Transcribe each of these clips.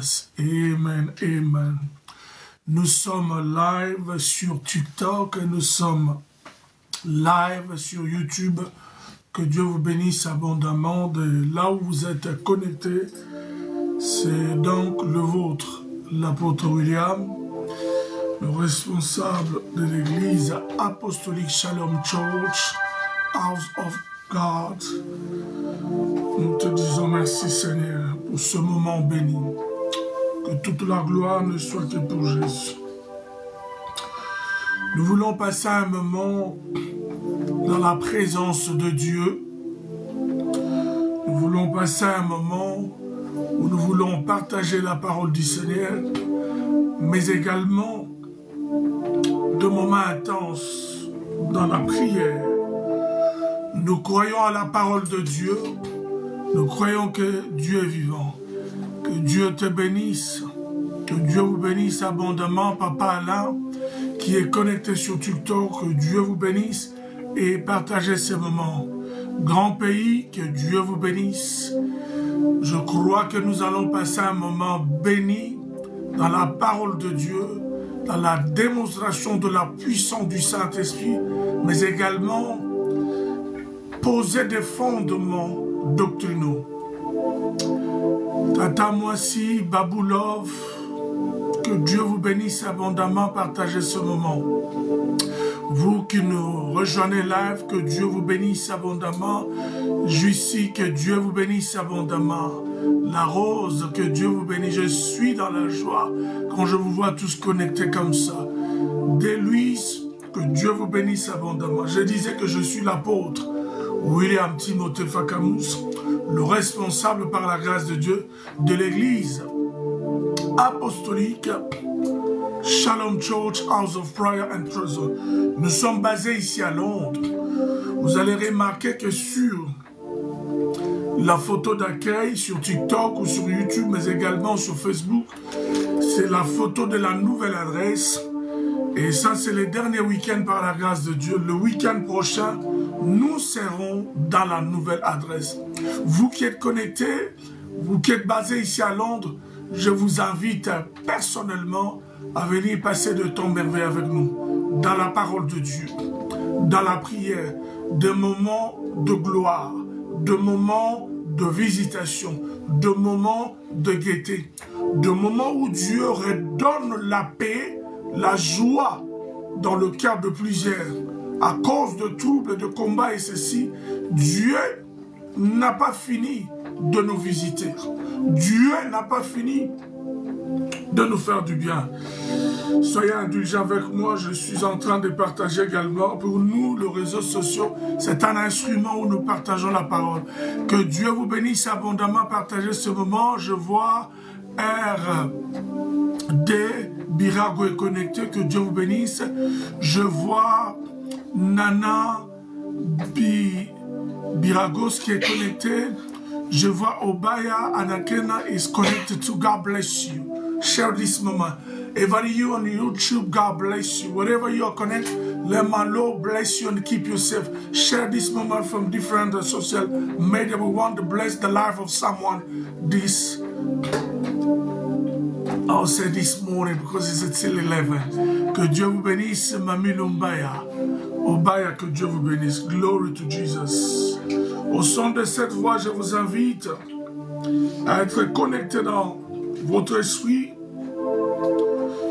Jesus. Amen, amen. Nous sommes live sur TikTok et nous sommes live sur YouTube. Que Dieu vous bénisse abondamment de là où vous êtes connectés. C'est donc le vôtre, l'apôtre William, le responsable de l'église apostolique Shalom Church, House of God. Nous te disons merci Seigneur pour ce moment béni. Que toute la gloire ne soit que pour Jésus. Nous voulons passer un moment dans la présence de Dieu. Nous voulons passer un moment où nous voulons partager la parole du Seigneur, mais également de moments intenses dans la prière. Nous croyons à la parole de Dieu. Nous croyons que Dieu est vivant. Que Dieu te bénisse. Que Dieu vous bénisse abondamment, Papa Alain, qui est connecté sur TikTok. Que Dieu vous bénisse et partagez ces moments. Grand pays, que Dieu vous bénisse. Je crois que nous allons passer un moment béni dans la parole de Dieu, dans la démonstration de la puissance du Saint-Esprit, mais également poser des fondements doctrinaux. Tata Moissi, Baboulov, que Dieu vous bénisse abondamment, partagez ce moment. Vous qui nous rejoignez live, que Dieu vous bénisse abondamment. Jussi, que Dieu vous bénisse abondamment. La Rose, que Dieu vous bénisse. Je suis dans la joie quand je vous vois tous connectés comme ça. Déluise, que Dieu vous bénisse abondamment. Je disais que je suis l'apôtre William Timothée Fakamus, le responsable par la grâce de Dieu de l'église apostolique Shalom Church, House of Prayer and Treasure. Nous sommes basés ici à Londres. Vous allez remarquer que sur la photo d'accueil, sur TikTok ou sur YouTube, mais également sur Facebook, c'est la photo de la nouvelle adresse. Et ça, c'est le dernier week-end par la grâce de Dieu. Le week-end prochain, nous serons dans la nouvelle adresse. Vous qui êtes connectés, vous qui êtes basés ici à Londres, je vous invite personnellement à venir passer de temps merveilleux avec nous, dans la parole de Dieu, dans la prière, des moments de gloire, de moments de visitation, de moments de gaieté, de moments où Dieu redonne la paix, la joie dans le cœur de plusieurs. À cause de troubles, de combats et ceci, Dieu n'a pas fini de nous visiter. Dieu n'a pas fini de nous faire du bien. Soyez indulgents avec moi, je suis en train de partager également. Pour nous, les réseaux sociaux, c'est un instrument où nous partageons la parole. Que Dieu vous bénisse abondamment, partagez ce moment. Je vois RD Birago est connecté, que Dieu vous bénisse. Je vois Nana Biragos qui est connecté. Je vois Obaya Anakena is connected to. God bless you. Share this moment. Everybody you on YouTube, God bless you. Wherever you are connected, let my Lord bless you and keep you safe. Share this moment from different social media. We want to bless the life of someone this, I'll say this morning because it's till 11. Que Dieu vous bénisse, Mami Lumbaya. Obaya, que Dieu vous bénisse. Glory to Jesus. Au son de cette voix, je vous invite à être connecté dans votre esprit,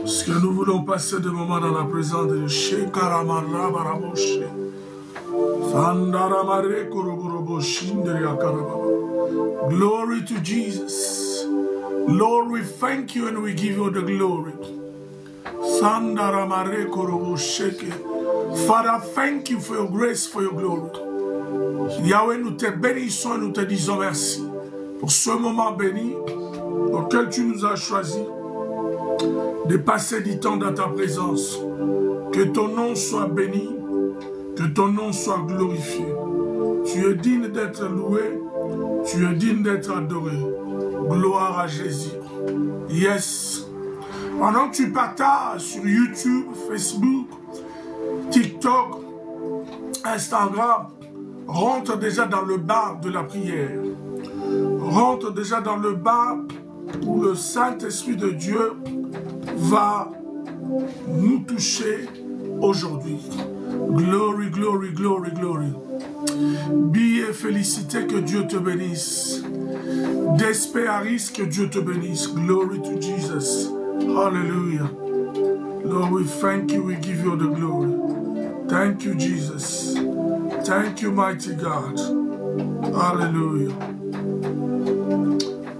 parce que nous voulons passer des moments dans la présence de Dieu. Glory to Jesus. Lord, we thank you and we give you the glory. Father, thank you for your grace, for your glory. Yahweh, nous te bénissons et nous te disons merci pour ce moment béni auquel tu nous as choisi de passer du temps dans ta présence. Que ton nom soit béni, que ton nom soit glorifié. Tu es digne d'être loué, tu es digne d'être adoré. Gloire à Jésus. Yes. Pendant que tu partages sur YouTube, Facebook, TikTok, Instagram, rentre déjà dans le bar de la prière. Rentre déjà dans le bar où le Saint-Esprit de Dieu va nous toucher aujourd'hui. Glory, glory, glory, glory. Billet félicité, que Dieu te bénisse. Desperaris, que Dieu te bénisse. Glory to Jesus. Hallelujah. Lord, we thank you, we give you the glory. Thank you, Jesus. Thank you, mighty God. Hallelujah.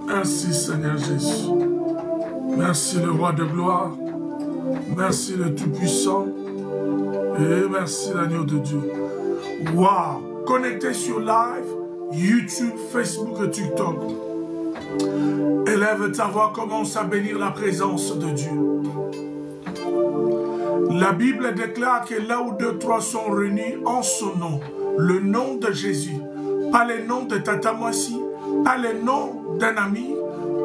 Merci, Seigneur Jésus. Merci, le roi de gloire. Merci, le Tout-Puissant. Et merci, l'agneau de Dieu. Wow! Connecté sur live, YouTube, Facebook et TikTok. Élève ta voix, commence à bénir la présence de Dieu. La Bible déclare que là où 2, 3 sont réunis en son nom, le nom de Jésus, pas le nom de Tata Moissi, pas le nom d'un ami,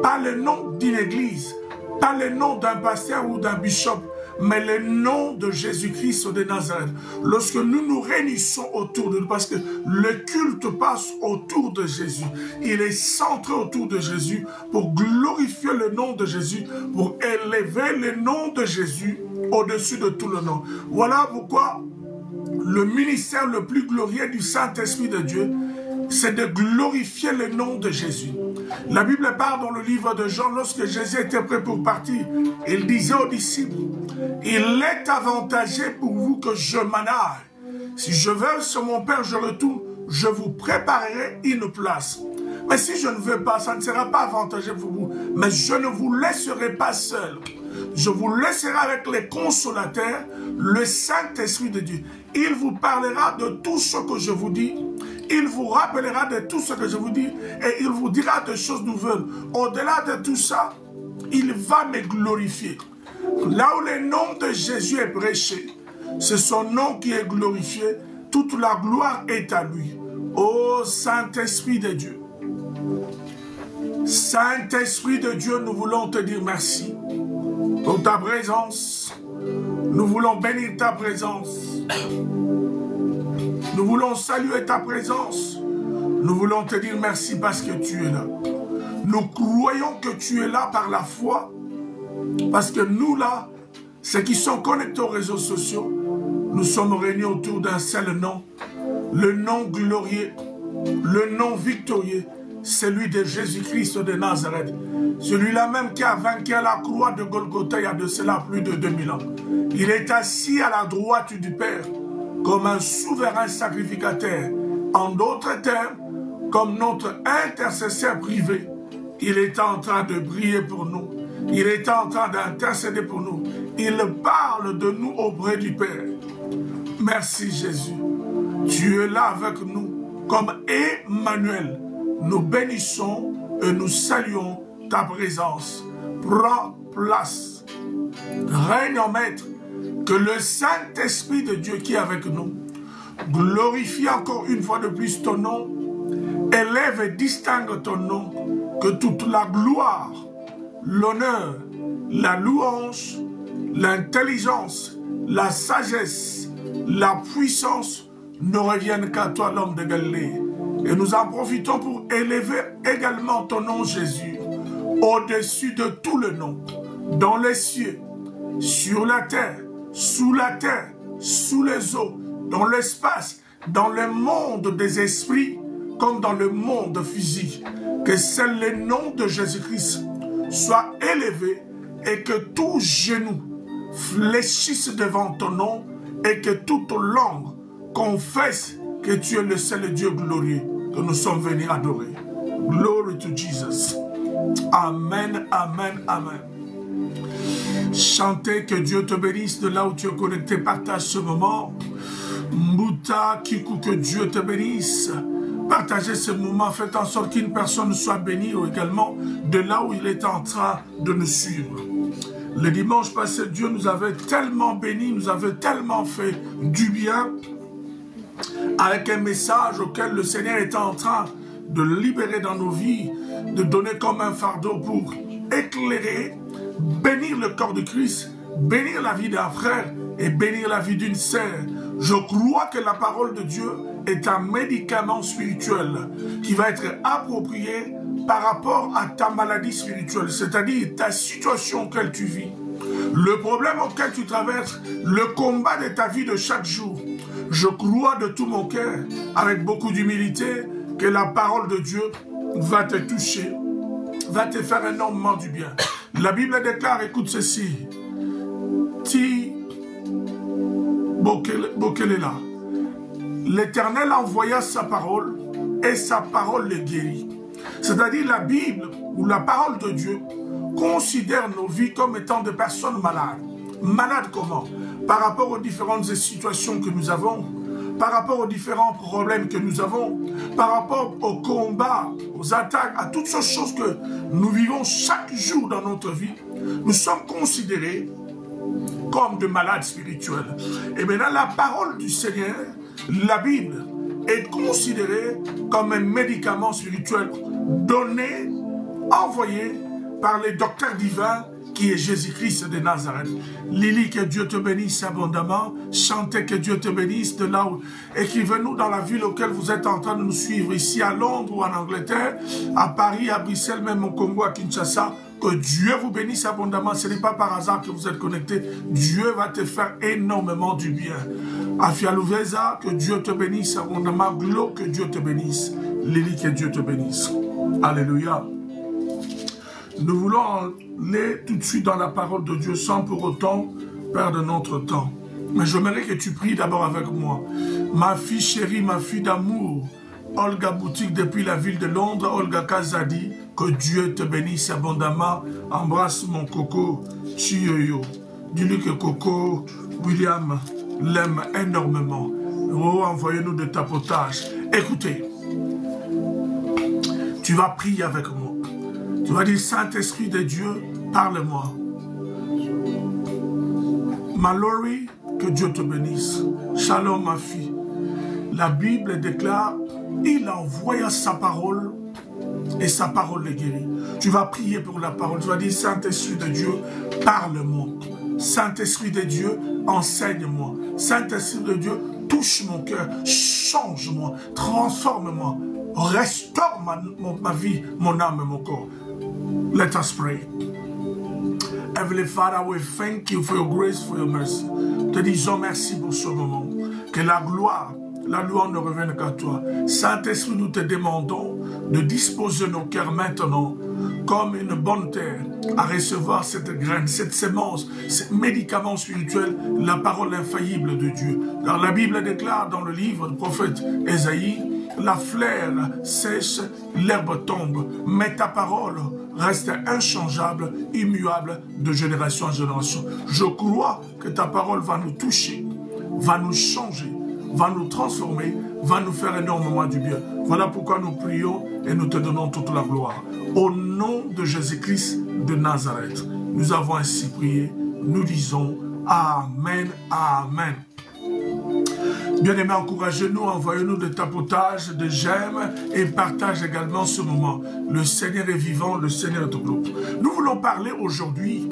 pas le nom d'une église, pas le nom d'un pasteur ou d'un bishop, mais le nom de Jésus-Christ de Nazareth. Lorsque nous nous réunissons autour de nous, parce que le culte passe autour de Jésus, il est centré autour de Jésus pour glorifier le nom de Jésus, pour élever le nom de Jésus au-dessus de tout le nom. Voilà pourquoi le ministère le plus glorieux du Saint-Esprit de Dieu, c'est de glorifier le nom de Jésus. La Bible parle dans le livre de Jean, lorsque Jésus était prêt pour partir, il disait aux disciples, « Il est avantageux pour vous que je m'en aille. Si je vais sur mon Père, je retourne, je vous préparerai une place. Mais si je ne veux pas, ça ne sera pas avantageux pour vous. Mais je ne vous laisserai pas seul. Je vous laisserai avec les consolateurs, le Saint-Esprit de Dieu. Il vous parlera de tout ce que je vous dis. Il vous rappellera de tout ce que je vous dis. Et il vous dira des choses nouvelles. Au-delà de tout ça, il va me glorifier. Là où le nom de Jésus est prêché, c'est son nom qui est glorifié. Toute la gloire est à lui. Ô Saint-Esprit de Dieu. Saint-Esprit de Dieu, nous voulons te dire merci pour ta présence. Nous voulons bénir ta présence. Nous voulons saluer ta présence. Nous voulons te dire merci parce que tu es là. Nous croyons que tu es là par la foi. Parce que nous là, ceux qui sont connectés aux réseaux sociaux, nous sommes réunis autour d'un seul nom. Le nom glorieux, le nom victorieux, celui de Jésus-Christ de Nazareth. Celui-là même qui a vaincu à la croix de Golgotha il y a de cela plus de 2000 ans. Il est assis à la droite du Père comme un souverain sacrificateur. En d'autres termes, comme notre intercesseur privé. Il est en train de prier pour nous. Il est en train d'intercéder pour nous. Il parle de nous auprès du Père. Merci Jésus. Tu es là avec nous comme Emmanuel. Nous bénissons et nous saluons ta présence. Prends place. Règne en maître. Que le Saint-Esprit de Dieu qui est avec nous glorifie encore une fois de plus ton nom. Élève et distingue ton nom. Que toute la gloire, l'honneur, la louange, l'intelligence, la sagesse, la puissance ne reviennent qu'à toi, l'homme de Galilée. Et nous en profitons pour élever également ton nom, Jésus, au-dessus de tout le nom, dans les cieux, sur la terre, sous les eaux, dans l'espace, dans le monde des esprits, comme dans le monde physique. Que seul le nom de Jésus-Christ soit élevé et que tout genou fléchisse devant ton nom et que toute langue confesse que tu es le seul Dieu glorieux que nous sommes venus adorer. Glory to Jesus. Amen, amen, amen. Chantez, que Dieu te bénisse de là où tu es connecté. Partage ce moment. Mbuta Kiku, que Dieu te bénisse. Partagez ce moment, faites en sorte qu'une personne soit bénie également de là où il est en train de nous suivre. Le dimanche passé, Dieu nous avait tellement bénis, nous avait tellement fait du bien avec un message auquel le Seigneur est en train de libérer dans nos vies, de donner comme un fardeau pour éclairer, bénir le corps de Christ, bénir la vie d'un frère et bénir la vie d'une sœur. Je crois que la parole de Dieu est un médicament spirituel qui va être approprié par rapport à ta maladie spirituelle, c'est-à-dire ta situation auquel tu vis, le problème auquel tu traverses, le combat de ta vie de chaque jour. Je crois de tout mon cœur, avec beaucoup d'humilité, que la parole de Dieu va te toucher, va te faire énormément du bien. La Bible déclare, écoute ceci, Ti Bokelela, l'Éternel envoya sa parole et sa parole les guérit. C'est-à-dire la Bible ou la parole de Dieu considère nos vies comme étant des personnes malades. Malades comment? Par rapport aux différentes situations que nous avons, par rapport aux différents problèmes que nous avons, par rapport aux combats, aux attaques, à toutes ces choses que nous vivons chaque jour dans notre vie, nous sommes considérés comme de malades spirituels. Et maintenant, la parole du Seigneur, la Bible, est considérée comme un médicament spirituel donné, envoyé par les docteurs divins qui est Jésus-Christ de Nazareth. Lily, que Dieu te bénisse abondamment. Chantez, que Dieu te bénisse de là où... Écrivez-nous dans la ville auquel vous êtes en train de nous suivre, ici à Londres ou en Angleterre, à Paris, à Bruxelles, même au Congo, à Kinshasa. Que Dieu vous bénisse abondamment. Ce n'est pas par hasard que vous êtes connectés. Dieu va te faire énormément du bien. Afia Louveza, que Dieu te bénisse abondamment. Glo, que Dieu te bénisse. Lily, que Dieu te bénisse. Alléluia. Nous voulons aller tout de suite dans la parole de Dieu sans pour autant perdre notre temps. Mais j'aimerais que tu pries d'abord avec moi. Ma fille chérie, ma fille d'amour, Olga Boutique depuis la ville de Londres, Olga Kazadi, que Dieu te bénisse abondamment. Embrasse mon coco, Chiyoyo. Dis-lui que Coco, William, l'aime énormément. Oh, envoyez-nous des tapotages. Écoutez, tu vas prier avec moi. Tu vas dire, Saint-Esprit de Dieu, parle-moi. Mallory, que Dieu te bénisse. Shalom, ma fille. La Bible déclare, il envoya sa parole et sa parole les guérit. Tu vas prier pour la parole. Tu vas dire, Saint-Esprit de Dieu, parle-moi. Saint-Esprit de Dieu, enseigne-moi. Saint-Esprit de Dieu, touche mon cœur, change-moi, transforme-moi, restaure ma vie, mon âme et mon corps. Let us pray. Heavenly Father, we thank you for your grace, for your mercy. Te disons merci pour ce moment. Que la gloire, la louange ne revienne qu'à toi. Saint-Esprit, nous te demandons de disposer nos cœurs maintenant comme une bonne terre à recevoir cette graine, cette semence, ce médicament spirituel, la parole infaillible de Dieu. Car la Bible déclare dans le livre du prophète Ésaïe, la fleur sèche, l'herbe tombe, mais ta parole reste inchangeable, immuable de génération en génération. Je crois que ta parole va nous toucher, va nous changer, va nous transformer, va nous faire énormément du bien. Voilà pourquoi nous prions et nous te donnons toute la gloire. Au nom de Jésus-Christ de Nazareth, nous avons ainsi prié, nous disons Amen, Amen. Bien-aimés, encouragez-nous, envoyez-nous des tapotages, des j'aime et partage également ce moment. Le Seigneur est vivant, le Seigneur est au groupe. Nous voulons parler aujourd'hui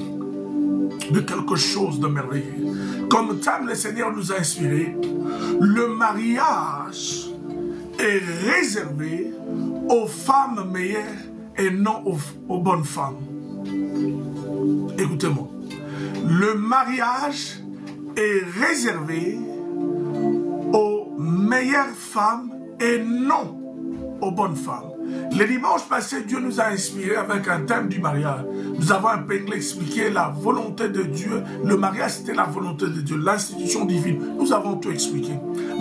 de quelque chose de merveilleux. Comme le Seigneur nous a inspiré, le mariage est réservé aux femmes meilleures et non aux bonnes femmes. Écoutez-moi. Le mariage est réservé aux meilleures femmes et non aux bonnes femmes. Le dimanche passé, Dieu nous a inspiré avec un thème du mariage. Nous avons un peu expliqué la volonté de Dieu. Le mariage, c'était la volonté de Dieu, l'institution divine. Nous avons tout expliqué.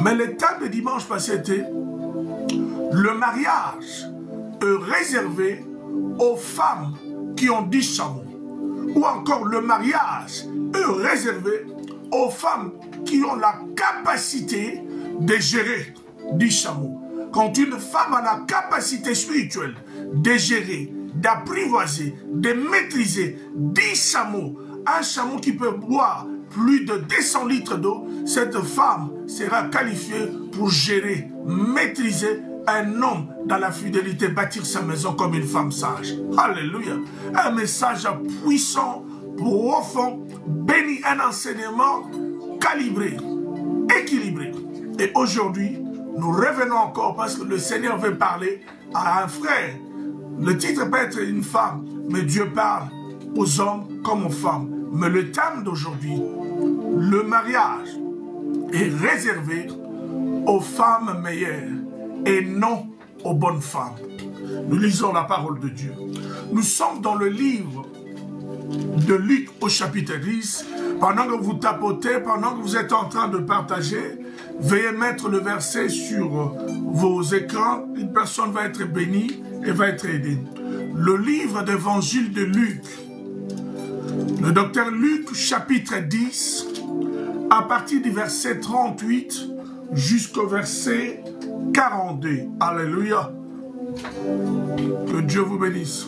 Mais le thème du dimanche passé était le mariage est réservé aux femmes qui ont 10 chameaux. Ou encore le mariage est réservé aux femmes qui ont la capacité de gérer 10 chameaux. Quand une femme a la capacité spirituelle de gérer, d'apprivoiser, de maîtriser 10 chameaux, un chameau qui peut boire plus de 200 litres d'eau, cette femme sera qualifiée pour gérer, maîtriser un homme dans la fidélité, bâtir sa maison comme une femme sage. Alléluia. Un message puissant, profond, béni, un enseignement calibré, équilibré. Et aujourd'hui, nous revenons encore parce que le Seigneur veut parler à un frère Le titre peut être une femme, mais Dieu parle aux hommes comme aux femmes. Mais le thème d'aujourd'hui, le mariage, est réservé aux femmes meilleures et non aux bonnes femmes. Nous lisons la parole de Dieu. Nous sommes dans le livre de Luc au chapitre 10. Pendant que vous tapotez, pendant que vous êtes en train de partager, veuillez mettre le verset sur vos écrans. Une personne va être bénie et va être aidée. Le livre d'évangile de Luc, le docteur Luc, chapitre 10, à partir du verset 38 jusqu'au verset 42. Alléluia. Que Dieu vous bénisse.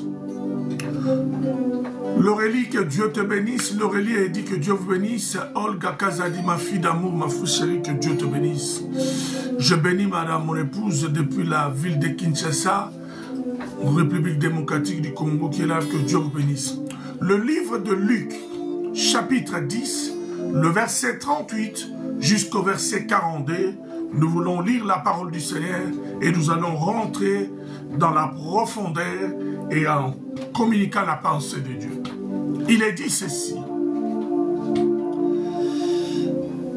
L'Aurélie, que Dieu te bénisse. L'Aurélie a dit que Dieu vous bénisse. Olga Kazadi, ma fille d'amour, ma fille chérie, que Dieu te bénisse. Je bénis madame, mon épouse, depuis la ville de Kinshasa, République démocratique du Congo, qui est là, que Dieu vous bénisse. Le livre de Luc, chapitre 10, le verset 38 jusqu'au verset 42, nous voulons lire la parole du Seigneur et nous allons rentrer dans la profondeur et en communiquant la pensée de Dieu. Il est dit ceci.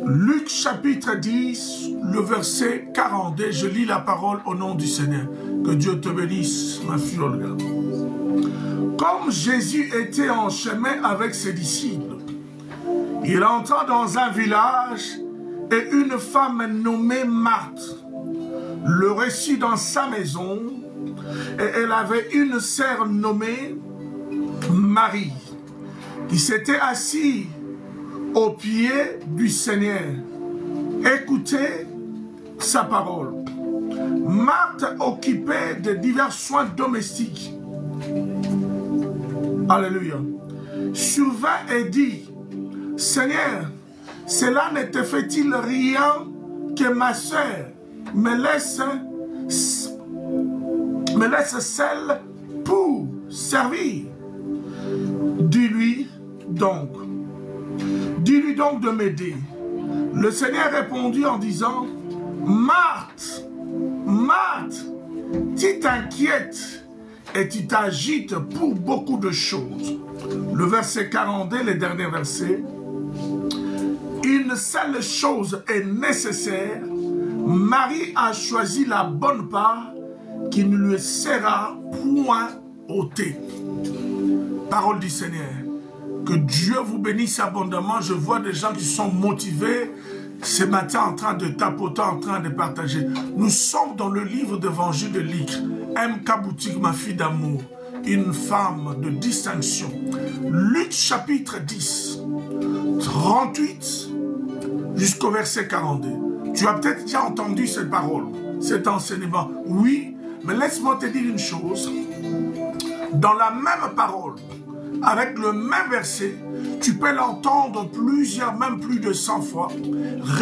Luc chapitre 10, le verset 42, je lis la parole au nom du Seigneur. Que Dieu te bénisse, ma fille Olga. Comme Jésus était en chemin avec ses disciples, il entra dans un village et une femme nommée Marthe le reçut dans sa maison et elle avait une sœur nommée Marie qui s'était assise au pied du Seigneur. Écoutez sa parole. Marthe occupait de divers soins domestiques. Alléluia. Survint et dit, Seigneur, cela ne te fait-il rien que ma sœur me laisse seule pour servir? Dis-lui donc de m'aider. Le Seigneur répondit en disant, Marthe, Marthe, tu t'inquiètes et tu t'agites pour beaucoup de choses. Le verset 42, le dernier verset. Une seule chose est nécessaire. Marie a choisi la bonne part qui ne lui sera point ôtée. Parole du Seigneur. Que Dieu vous bénisse abondamment. Je vois des gens qui sont motivés ce matin en train de tapoter, en train de partager. Nous sommes dans le livre d'évangile de Luc. MK Boutique, ma fille d'amour. Une femme de distinction. Luc chapitre 10, 38 jusqu'au verset 42. Tu as peut-être déjà entendu cette parole, cet enseignement. Oui, mais laisse-moi te dire une chose. Dans la même parole, avec le même verset, tu peux l'entendre plusieurs, même plus de 100 fois,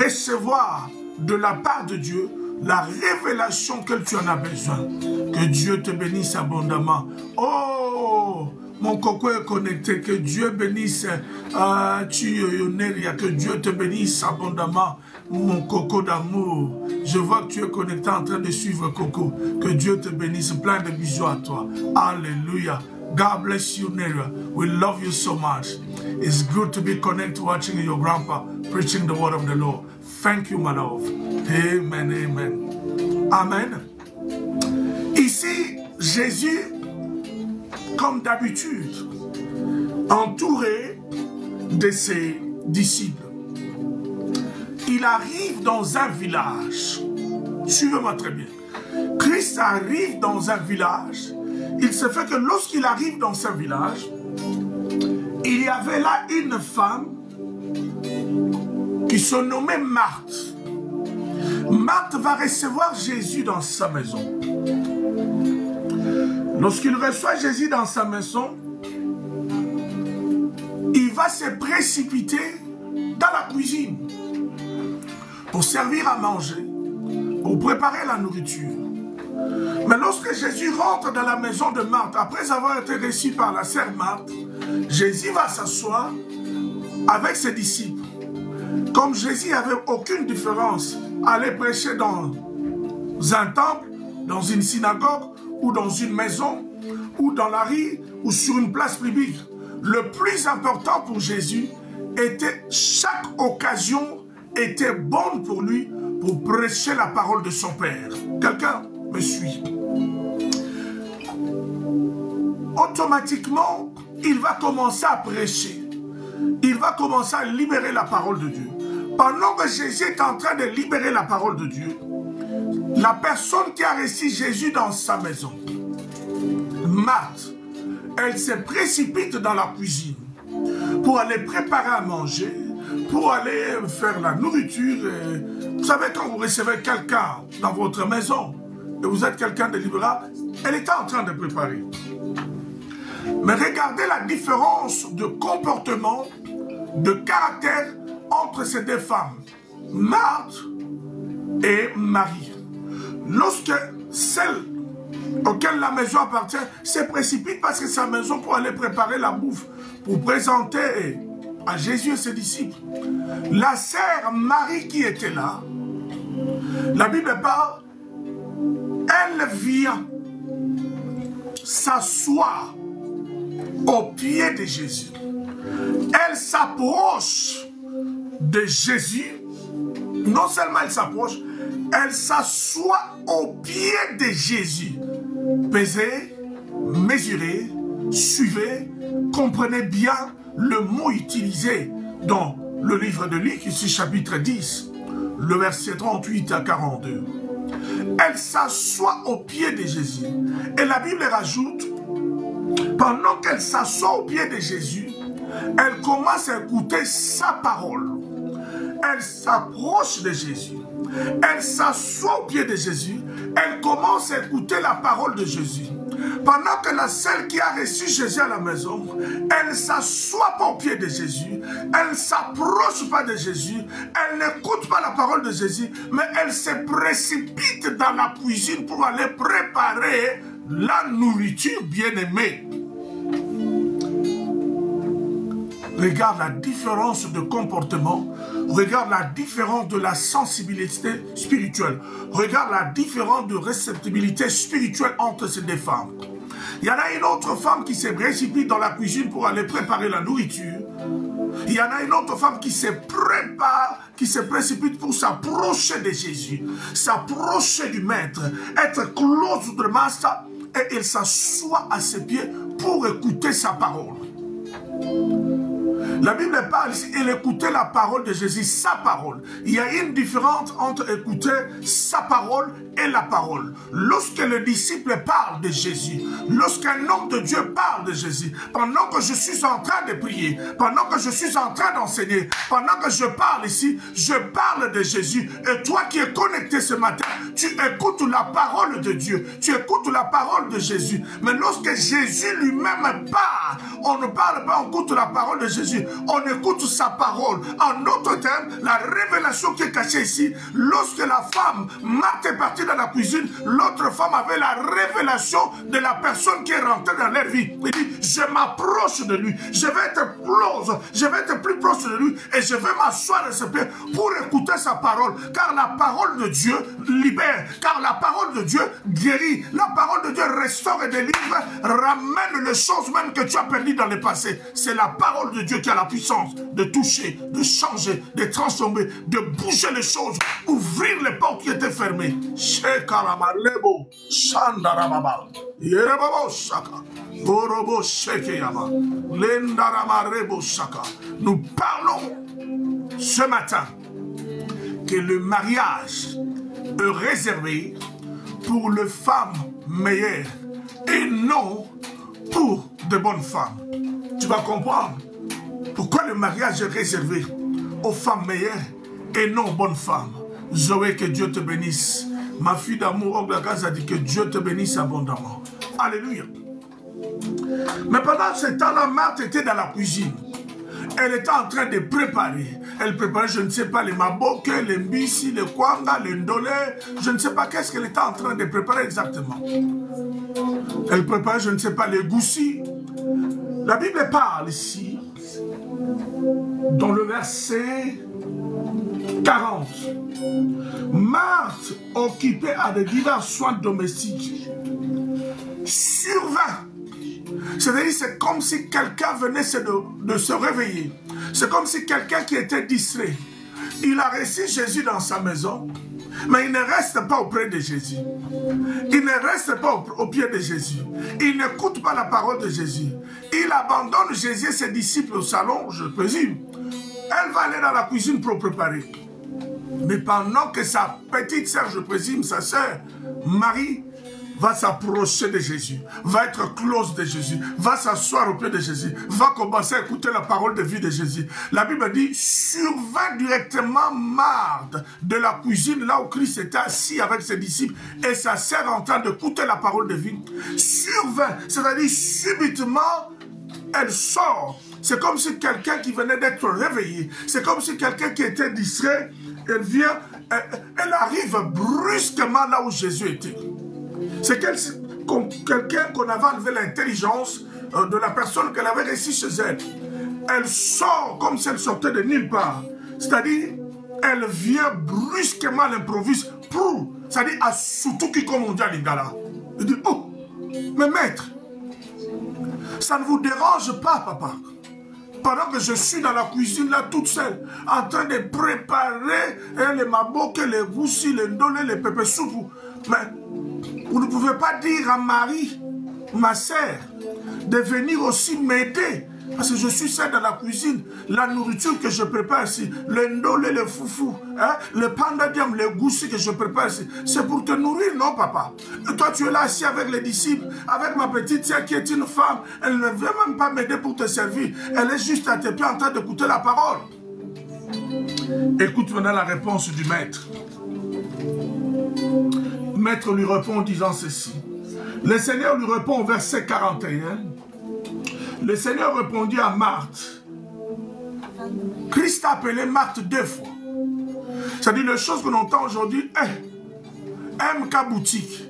recevoir de la part de Dieu la révélation que tu en as besoin. Que Dieu te bénisse abondamment. Oh, mon coco est connecté. Que Dieu bénisse. Que Dieu te bénisse abondamment. Mon coco d'amour. Je vois que tu es connecté en train de suivre Coco. Que Dieu te bénisse. Plein de bisous à toi. Alléluia. God bless you, Nera. We love you so much. It's good to be connected watching your grandpa preaching the word of the Lord. Thank you, my love. Amen, amen. Amen. Ici, Jésus, comme d'habitude, entouré de ses disciples. Il arrive dans un village. Suivez-moi très bien. Christ arrive dans un village. Il se fait que lorsqu'il arrive dans ce village, il y avait là une femme qui se nommait Marthe. Marthe va recevoir Jésus dans sa maison. Lorsqu'il reçoit Jésus dans sa maison, il va se précipiter dans la cuisine pour servir à manger, pour préparer la nourriture. Mais lorsque Jésus rentre dans la maison de Marthe, après avoir été reçu par la sœur Marthe, Jésus va s'asseoir avec ses disciples. Comme Jésus n'avait aucune différence à aller prêcher dans un temple, dans une synagogue ou dans une maison, ou dans la rue, ou sur une place publique. Le plus important pour Jésus était, chaque occasion était bonne pour lui pour prêcher la parole de son Père. Quelqu'un me suit? Automatiquement, il va commencer à prêcher. Il va commencer à libérer la parole de Dieu. Pendant que Jésus est en train de libérer la parole de Dieu, la personne qui a reçu Jésus dans sa maison, Marthe, elle se précipite dans la cuisine pour aller préparer à manger, pour aller faire la nourriture. Vous savez, quand vous recevez quelqu'un dans votre maison et vous êtes quelqu'un de libéral, elle était en train de préparer. Mais regardez la différence de comportement, de caractère entre ces deux femmes, Marthe et Marie. Lorsque celle auquel la maison appartient se précipite parce que sa maison pour aller préparer la bouffe, pour présenter à Jésus et ses disciples, la sœur Marie qui était là, la Bible parle, elle vient s'asseoir au pied de Jésus. Elle s'approche de Jésus. Non seulement elle s'approche, elle s'assoit au pied de Jésus. Pesez, mesurez, suivez, comprenez bien le mot utilisé dans le livre de Luc, ici chapitre 10, le verset 38 à 42. Elle s'assoit au pied de Jésus. Et la Bible rajoute, pendant qu'elle s'assoit au pied de Jésus, elle commence à écouter sa parole. Elle s'approche de Jésus. Elle s'assoit au pied de Jésus. Elle commence à écouter la parole de Jésus. Pendant que celle qui a reçu Jésus à la maison, elle ne s'assoit pas au pied de Jésus. Elle ne s'approche pas de Jésus. Elle n'écoute pas la parole de Jésus. Mais elle se précipite dans la cuisine pour aller préparer la nourriture bien-aimée. Regarde la différence de comportement. Regarde la différence de la sensibilité spirituelle. Regarde la différence de réceptibilité spirituelle entre ces deux femmes. Il y en a une autre femme qui se précipite dans la cuisine pour aller préparer la nourriture. Il y en a une autre femme qui se prépare, qui se précipite pour s'approcher de Jésus, s'approcher du Maître, être close de Master, et elle s'assoit à ses pieds pour écouter sa parole. La Bible parle ici, elle écoutait la parole de Jésus, sa parole. Il y a une différence entre écouter sa parole et la parole. Lorsque le disciple parle de Jésus, lorsqu'un homme de Dieu parle de Jésus, pendant que je suis en train de prier, pendant que je suis en train d'enseigner, pendant que je parle ici, je parle de Jésus. Et toi qui es connecté ce matin, tu écoutes la parole de Dieu, tu écoutes la parole de Jésus. Mais lorsque Jésus lui-même parle, on ne parle pas, on écoute la parole de Jésus, on écoute sa parole. En d'autres termes, la révélation qui est cachée ici, lorsque la femme, Marthe, est partie dans la cuisine, l'autre femme avait la révélation de la personne qui est rentrée dans leur vie. Il dit, je m'approche de lui, je vais être close, je vais être plus proche de lui et je vais m'asseoir à ses pieds pour écouter sa parole. Car la parole de Dieu libère, car la parole de Dieu guérit, la parole de Dieu restaure et délivre, ramène les choses même que tu as perdues dans le passé. C'est la parole de Dieu qui a la puissance de toucher, de changer, de transformer, de bouger les choses, ouvrir les portes qui étaient fermées. Nous parlons ce matin que le mariage est réservé pour les femmes meilleures et non pour de bonnes femmes. Tu vas comprendre pourquoi le mariage est réservé aux femmes meilleures et non aux bonnes femmes. Zoé, que Dieu te bénisse. Ma fille d'amour, Oglagaz a dit que Dieu te bénisse abondamment. Alléluia. Mais pendant ce temps-là, Marthe était dans la cuisine. Elle était en train de préparer. Elle préparait, je ne sais pas, les maboke, les mbisi, les kwanga, les ndolé. Je ne sais pas qu'est-ce qu'elle était en train de préparer exactement. Elle préparait, je ne sais pas, les goussis. La Bible parle ici, dans le verset 40. Marthe, occupée à de divers soins domestiques, survint. C'est-à-dire, c'est comme si quelqu'un venait de se réveiller. C'est comme si quelqu'un qui était distrait. Il a reçu Jésus dans sa maison, mais il ne reste pas auprès de Jésus. Il ne reste pas au pied de Jésus. Il n'écoute pas la parole de Jésus. Il abandonne Jésus et ses disciples au salon, je présume. Elle va aller dans la cuisine pour préparer. Mais pendant que sa petite sœur, je présume, sa sœur, Marie, va s'approcher de Jésus, va être close de Jésus, va s'asseoir au pied de Jésus, va commencer à écouter la parole de vie de Jésus. La Bible dit, survint directement Marthe de la cuisine, là où Christ était assis avec ses disciples, et sa sœur en train d'écouter la parole de vie. Survint, c'est-à-dire subitement, elle sort. C'est comme si quelqu'un qui venait d'être réveillé, c'est comme si quelqu'un qui était distrait, elle vient, elle arrive brusquement là où Jésus était. C'est quelqu'un qu'on avait enlevé l'intelligence de la personne qu'elle avait reçue chez elle. Elle sort comme si elle sortait de nulle part. C'est-à-dire, elle vient brusquement à l'improviste pour, c'est-à-dire à Sutuki comme on dit à Lingala. Elle dit, oh, mais maître, ça ne vous dérange pas, papa? Pendant que je suis dans la cuisine là toute seule, en train de préparer les maboke, les goussi, les ndolé, les pépé soupou. Mais vous ne pouvez pas dire à Marie, ma sœur, de venir aussi m'aider. Parce que je suis seul dans la cuisine. La nourriture que je prépare ici, le ndolé, le foufou, hein, le pandadium, le goussi que je prépare ici, c'est pour te nourrir, non papa? Et toi tu es là assis avec les disciples, avec ma petite sœur qui est une femme. Elle ne veut même pas m'aider pour te servir. Elle est juste à tes pieds en train d'écouter la parole. Écoute maintenant la réponse du maître. Le maître lui répond en disant ceci. Le Seigneur lui répond au verset 41. Le Seigneur répondit à Marthe. Christ a appelé Marthe 2 fois. C'est-à-dire les choses qu'on entend aujourd'hui. MK boutique.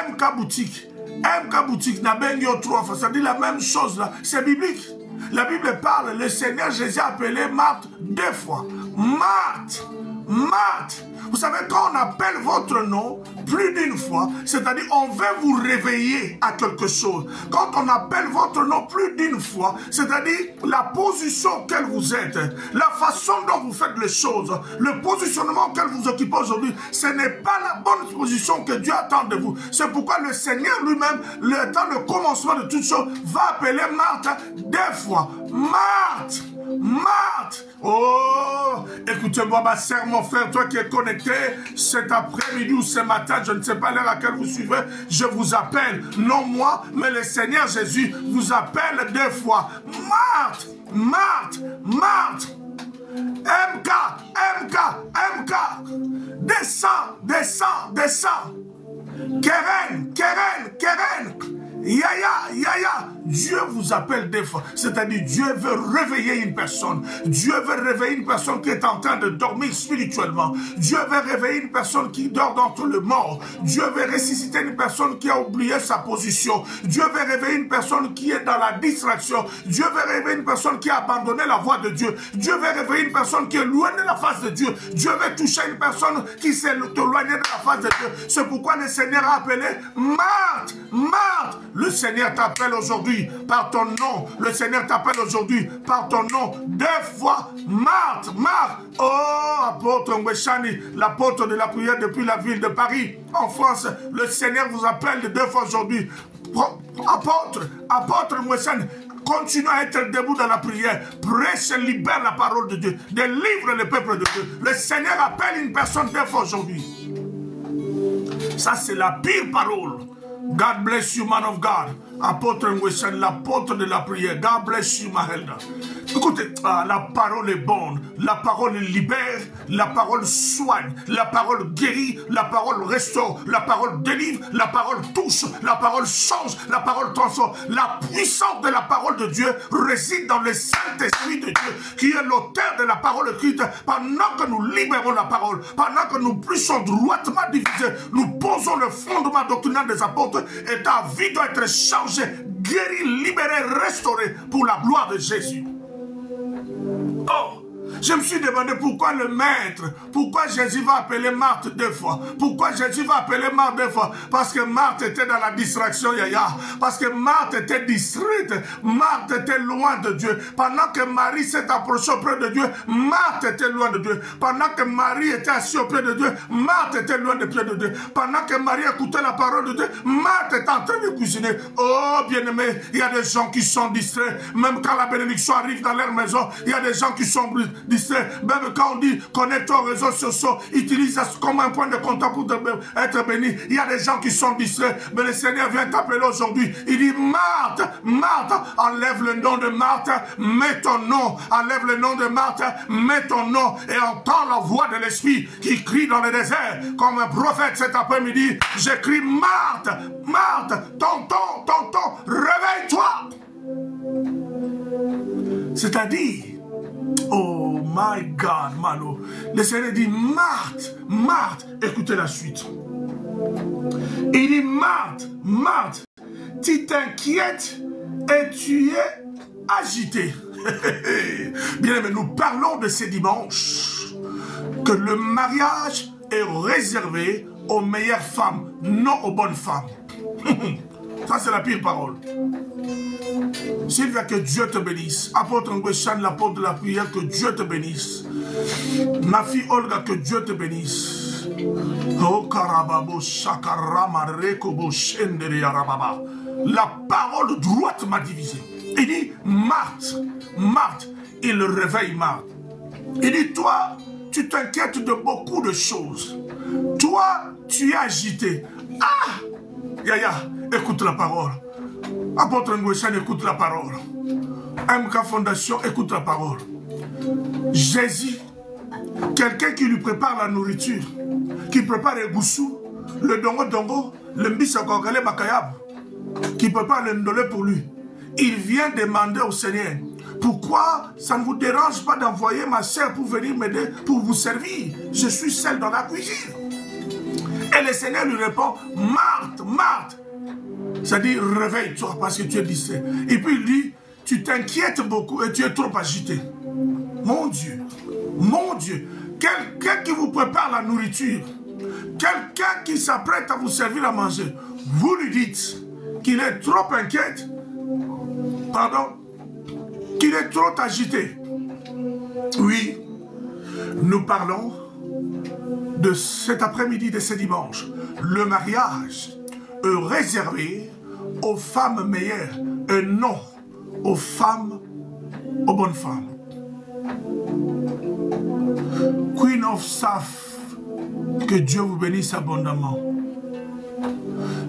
MK boutique. MK boutique. N'a-ben-yo 3 fois. C'est-à-dire la même chose là. C'est biblique. La Bible parle. Le Seigneur Jésus a appelé Marthe 2 fois. Marthe. Marthe. Vous savez, quand on appelle votre nom plus d'une fois, c'est-à-dire on veut vous réveiller à quelque chose. Quand on appelle votre nom plus d'une fois, c'est-à-dire la position auquel vous êtes, la façon dont vous faites les choses, le positionnement auquel vous occupez aujourd'hui, ce n'est pas la bonne position que Dieu attend de vous. C'est pourquoi le Seigneur lui-même, dans le commencement de toutes choses, va appeler Marthe 2 fois. Marthe! Marthe! Oh! Écoutez-moi, ma sœur, mon frère, toi qui es connecté cet après-midi ou ce matin, je ne sais pas l'heure à laquelle vous suivez, je vous appelle, non moi, mais le Seigneur Jésus vous appelle 2 fois. Marthe! Marthe! Marthe! MK! MK! MK! Descends! Descends! Descends! Keren! Keren! Keren! Yaya, Yaya, Dieu vous appelle 2 fois. C'est-à-dire Dieu veut réveiller une personne. Dieu veut réveiller une personne qui est en train de dormir spirituellement. Dieu veut réveiller une personne qui dort d'entre les morts. Dieu veut ressusciter une personne qui a oublié sa position. Dieu veut réveiller une personne qui est dans la distraction. Dieu veut réveiller une personne qui a abandonné la voie de Dieu. Dieu veut réveiller une personne qui est loin de la face de Dieu. Dieu veut toucher une personne qui s'est éloignée de la face de Dieu. C'est pourquoi le Seigneur a appelé Marthe, Marthe. Le Seigneur t'appelle aujourd'hui par ton nom. Le Seigneur t'appelle aujourd'hui par ton nom. 2 fois, Marthe, Marthe. Oh, apôtre Mweshani, l'apôtre de la prière depuis la ville de Paris, en France. Le Seigneur vous appelle 2 fois aujourd'hui. Apôtre Mweshani, continue à être debout dans la prière. Prêche et libère la parole de Dieu. Délivre le peuple de Dieu. Le Seigneur appelle une personne 2 fois aujourd'hui. Ça, c'est la pire parole. God bless you, man of God. Apôtre Mweshan, l'apôtre de la prière. God bless you, my elder. Écoutez, la parole est bonne. La parole libère. La parole soigne. La parole guérit. La parole restaure. La parole délivre. La parole touche. La parole change. La parole transforme. La puissance de la parole de Dieu réside dans le Saint-Esprit de Dieu, qui est l'auteur de la parole écrite. Pendant que nous libérons la parole, pendant que nous puissions droitement diviser, nous posons le fondement doctrinal des apôtres, et ta vie doit être changée, guérie, libérée, restaurée pour la gloire de Jésus. Oh, Je me suis demandé pourquoi le maître, pourquoi Jésus va appeler Marthe 2 fois. Pourquoi Jésus va appeler Marthe 2 fois? Parce que Marthe était dans la distraction, Yaya. Parce que Marthe était distraite. Marthe était loin de Dieu. Pendant que Marie s'est approchée auprès de Dieu, Marthe était loin de Dieu. Pendant que Marie était assise auprès de Dieu, Marthe était loin de pied de Dieu. Pendant que Marie écoutait la parole de Dieu, Marthe était en train de cuisiner. Oh, bien-aimé, il y a des gens qui sont distraits. Même quand la bénédiction arrive dans leur maison, il y a des gens qui sont distraits. Même quand on dit connecte-toi aux réseaux sociaux, utilise ça comme un point de contact pour être béni. Il y a des gens qui sont distraits. Mais le Seigneur vient t'appeler aujourd'hui. Il dit Marthe, Marthe, enlève le nom de Marthe, mets ton nom. Enlève le nom de Marthe, mets ton nom et entends la voix de l'Esprit qui crie dans le désert. Comme un prophète cet après-midi, j'écris Marthe, Marthe, tonton, tonton, réveille-toi. C'est-à-dire, oh my God, Malo, le Seigneur dit Marthe, Marthe, écoutez la suite. Il dit Marthe, Marthe, tu t'inquiètes et tu es agité. Bien aimé, nous parlons de ces dimanches que le mariage est réservé aux meilleures femmes, non aux bonnes femmes. Ça, c'est la pire parole. Sylvia, que Dieu te bénisse. Apôtre Ngweshan, l'apôtre de la prière, que Dieu te bénisse. Ma fille Olga, que Dieu te bénisse. Oh, Karababo, Shakarama, Rekobo, Shendere, Yarababa. La parole droite m'a divisé. Il dit, Marthe, Marthe, il réveille Marthe. Il dit, toi, tu t'inquiètes de beaucoup de choses. Toi, tu es agité. Ah! Yaya, écoute la parole. Apôtre Ngweshan, écoute la parole. MK Fondation, écoute la parole. Jésus, quelqu'un qui lui prépare la nourriture, qui prépare le goussou, le dongo, le mbisakokale makayab, qui prépare le ndolé pour lui. Il vient demander au Seigneur, pourquoi ça ne vous dérange pas d'envoyer ma soeur pour venir m'aider, pour vous servir? Je suis seule dans la cuisine. Et le Seigneur lui répond, Marthe, Marthe. C'est-à-dire, réveille-toi parce que tu es distrait. Et puis il dit, tu t'inquiètes beaucoup et tu es trop agité. Mon Dieu, quelqu'un qui vous prépare la nourriture, quelqu'un qui s'apprête à vous servir à manger, vous lui dites qu'il est trop inquiet, pardon, qu'il est trop agité. Oui, nous parlons de cet après-midi, de ce dimanche. Le mariage est réservé aux femmes meilleures et non aux femmes, aux bonnes femmes. Queen of Saf, que Dieu vous bénisse abondamment.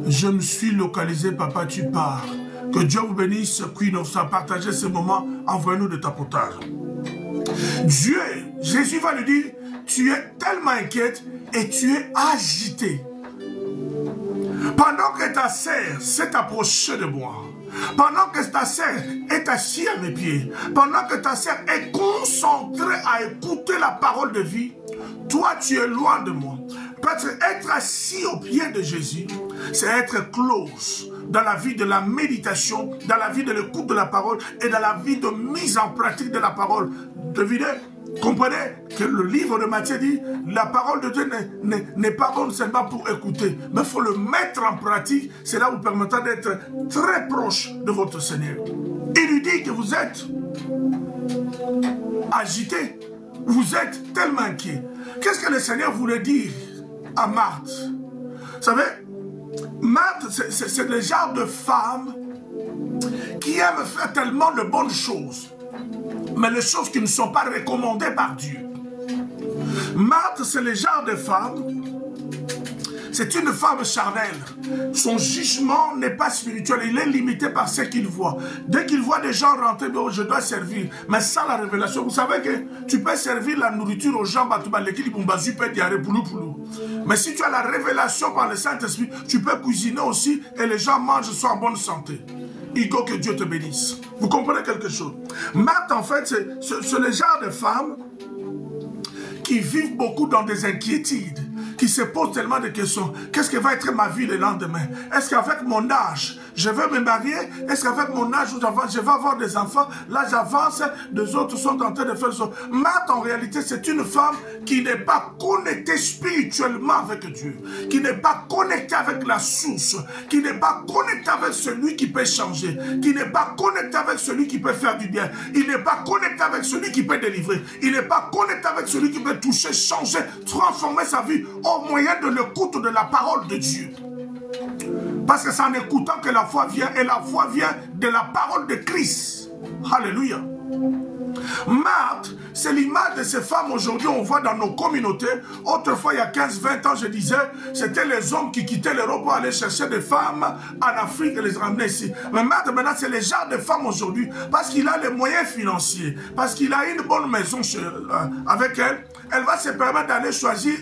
Je me suis localisé, papa, tu pars. Que Dieu vous bénisse, Queen of Saf. Partagez ce moment, envoyez-nous de tapotage. Dieu, Jésus va lui dire, tu es tellement inquiète et tu es agité. Pendant que ta sœur s'est approchée de moi, pendant que ta sœur est assise à mes pieds, pendant que ta sœur est concentrée à écouter la parole de vie, toi tu es loin de moi. Parce que être assis au pied de Jésus, c'est être close dans la vie de la méditation, dans la vie de l'écoute de la parole et dans la vie de mise en pratique de la parole. Devinez, comprenez que le livre de Matthieu dit, la parole de Dieu n'est pas bonne seulement pour écouter, mais il faut le mettre en pratique. Cela vous permettra d'être très proche de votre Seigneur. Il lui dit que vous êtes agité, vous êtes tellement inquiet. Qu'est-ce que le Seigneur voulait dire à Marthe? Vous savez, Marthe, c'est le genre de femme qui aime faire tellement de bonnes choses, mais les choses qui ne sont pas recommandées par Dieu. Marthe, c'est le genre de femme, c'est une femme charnelle. Son jugement n'est pas spirituel, il est limité par ce qu'il voit. Dès qu'il voit des gens rentrer, oh, je dois servir. Mais sans la révélation, vous savez que tu peux servir la nourriture aux gens, mais si tu as la révélation par le Saint-Esprit, tu peux cuisiner aussi et les gens mangent, sont en bonne santé. Igo, que Dieu te bénisse. Vous comprenez quelque chose? Marthe, en fait, c'est le genre de femme qui vivent beaucoup dans des inquiétudes, qui se posent tellement de questions. Qu'est-ce que va être ma vie le lendemain? Est-ce qu'avec mon âge, Je veux me marier. Est-ce qu'avec mon âge où j'avance, je vais avoir des enfants? Là, j'avance. Deux autres sont en train de faire ça. Marthe, en réalité, c'est une femme qui n'est pas connectée spirituellement avec Dieu, qui n'est pas connectée avec la source, qui n'est pas connectée avec celui qui peut changer, qui n'est pas connectée avec celui qui peut faire du bien. Il n'est pas connecté avec celui qui peut délivrer. Il n'est pas connecté avec celui qui peut toucher, changer, transformer sa vie au moyen de l'écoute de la parole de Dieu. Parce que c'est en écoutant que la foi vient, et la foi vient de la parole de Christ. Alléluia. Marthe, c'est l'image de ces femmes aujourd'hui, on voit dans nos communautés. Autrefois, il y a 15-20 ans, je disais, c'était les hommes qui quittaient l'Europe pour aller chercher des femmes en Afrique et les ramener ici. Mais Marthe, maintenant, c'est les genres de femmes aujourd'hui, parce qu'il a les moyens financiers, parce qu'il a une bonne maison avec elle, elle va se permettre d'aller choisir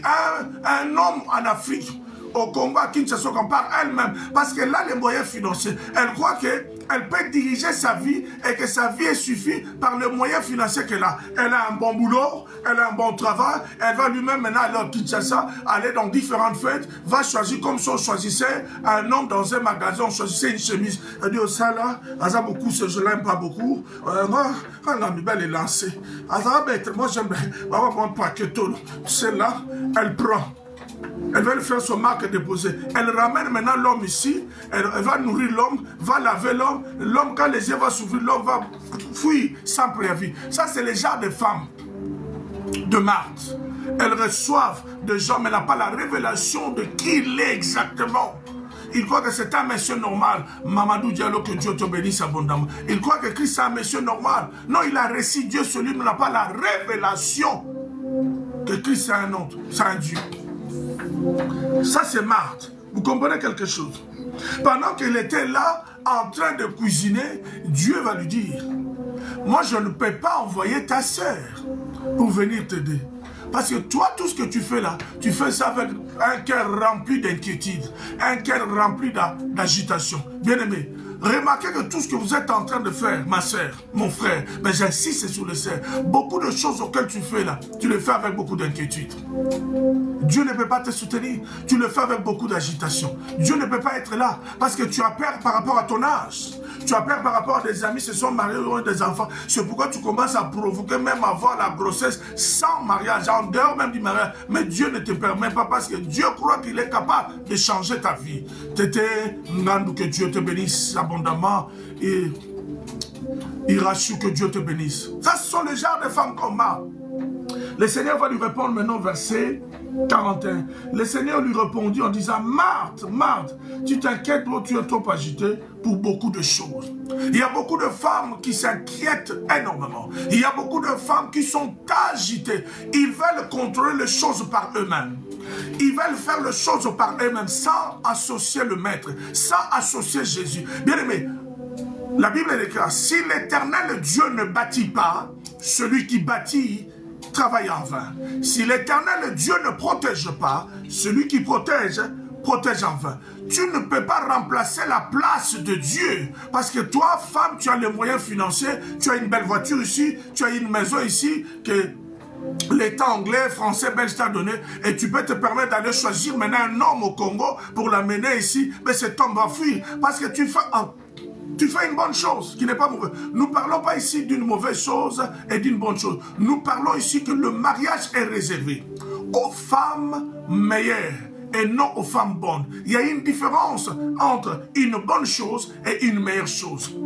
un homme en Afrique. Au Congo, à Kinshasa, qu'on parle elle-même, parce qu'elle a les moyens financiers. Elle croit qu'elle peut diriger sa vie et que sa vie est suffit par les moyens financiers qu'elle a. Elle a un bon boulot, elle a un bon travail, elle va lui-même maintenant aller à Kinshasa, aller dans différentes fêtes, va choisir comme si on choisissait un homme dans un magasin, on choisissait une chemise. Elle dit, oh ça là, ça beaucoup, je l'aime pas beaucoup. Quand la belle est lancée, moi j'aime bien, celle-là, elle prend. Elle va lui faire son marque déposé. Elle ramène maintenant l'homme ici. Elle va nourrir l'homme, va laver l'homme. L'homme, quand les yeux vont s'ouvrir, l'homme va fuir sans préavis. Ça, c'est le genre de femmes de Marthe. Elles reçoivent des gens, mais n'ont pas la révélation de qui il est exactement. Il croit que c'est un monsieur normal. Mamadou Diallo, que Dieu te bénisse abondamment. Il croit que Christ est un monsieur normal. Non, il a reçu Dieu sur lui, mais n'a pas la révélation que Christ est un autre. C'est un Dieu. Ça, c'est Marthe. Vous comprenez quelque chose? Pendant qu'elle était là, en train de cuisiner, Dieu va lui dire, moi, je ne peux pas envoyer ta sœur pour venir t'aider. Parce que toi, tout ce que tu fais là, tu fais ça avec un cœur rempli d'inquiétude, un cœur rempli d'agitation. Bien-aimé, remarquez que tout ce que vous êtes en train de faire, ma soeur, mon frère, mais j'insiste sur le sœur, beaucoup de choses auxquelles tu fais là, tu le fais avec beaucoup d'inquiétude. Dieu ne peut pas te soutenir, tu le fais avec beaucoup d'agitation. Dieu ne peut pas être là parce que tu as peur par rapport à ton âge. Tu as peur par rapport à des amis qui se sont mariés ou ont des enfants. C'est pourquoi tu commences à provoquer même avoir la grossesse sans mariage, en dehors même du mariage. Mais Dieu ne te permet pas parce que Dieu croit qu'il est capable de changer ta vie. Tété, Ngandou, que Dieu te bénisse abondamment et Irachu, que Dieu te bénisse. Ça, ce sont les genres de femmes comme Marthe. Le Seigneur va lui répondre maintenant au verset 41. Le Seigneur lui répondit en disant, Marthe, Marthe, tu t'inquiètes, tu es trop agitée pour beaucoup de choses. Il y a beaucoup de femmes qui s'inquiètent énormément. Il y a beaucoup de femmes qui sont agitées. Ils veulent contrôler les choses par eux-mêmes. Ils veulent faire les choses par eux-mêmes sans associer le Maître, sans associer Jésus. Bien aimé, la Bible est écrite, si l'Éternel Dieu ne bâtit pas, celui qui bâtit travaille en vain. Si l'Éternel Dieu ne protège pas, celui qui protège, protège en vain. Tu ne peux pas remplacer la place de Dieu. Parce que toi, femme, tu as les moyens financiers, tu as une belle voiture ici, tu as une maison ici, que l'État anglais, français, belge t'a donné, et tu peux te permettre d'aller choisir maintenant un homme au Congo pour l'amener ici, mais cet homme va fuir. Parce que tu fais une bonne chose qui n'est pas mauvaise. Nous ne parlons pas ici d'une mauvaise chose et d'une bonne chose. Nous parlons ici que le mariage est réservé aux femmes meilleures et non aux femmes bonnes. Il y a une différence entre une bonne chose et une meilleure chose.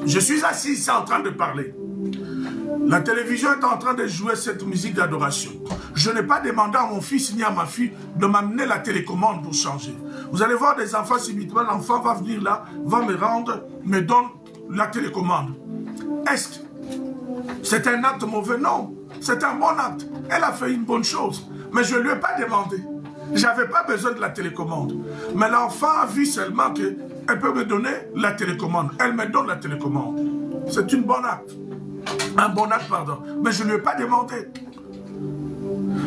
Je suis assis ici en train de parler. La télévision est en train de jouer cette musique d'adoration. Je n'ai pas demandé à mon fils ni à ma fille de m'amener la télécommande pour changer. Vous allez voir des enfants, subitement, l'enfant va venir là, va me rendre, me donne la télécommande. Est-ce que c'est un acte mauvais? Non, c'est un bon acte. Elle a fait une bonne chose, mais je ne lui ai pas demandé. Je n'avais pas besoin de la télécommande. Mais l'enfant a vu seulement qu'elle peut me donner la télécommande. Elle me donne la télécommande. C'est un bon acte. Un bon acte, pardon. Mais je ne lui ai pas demandé.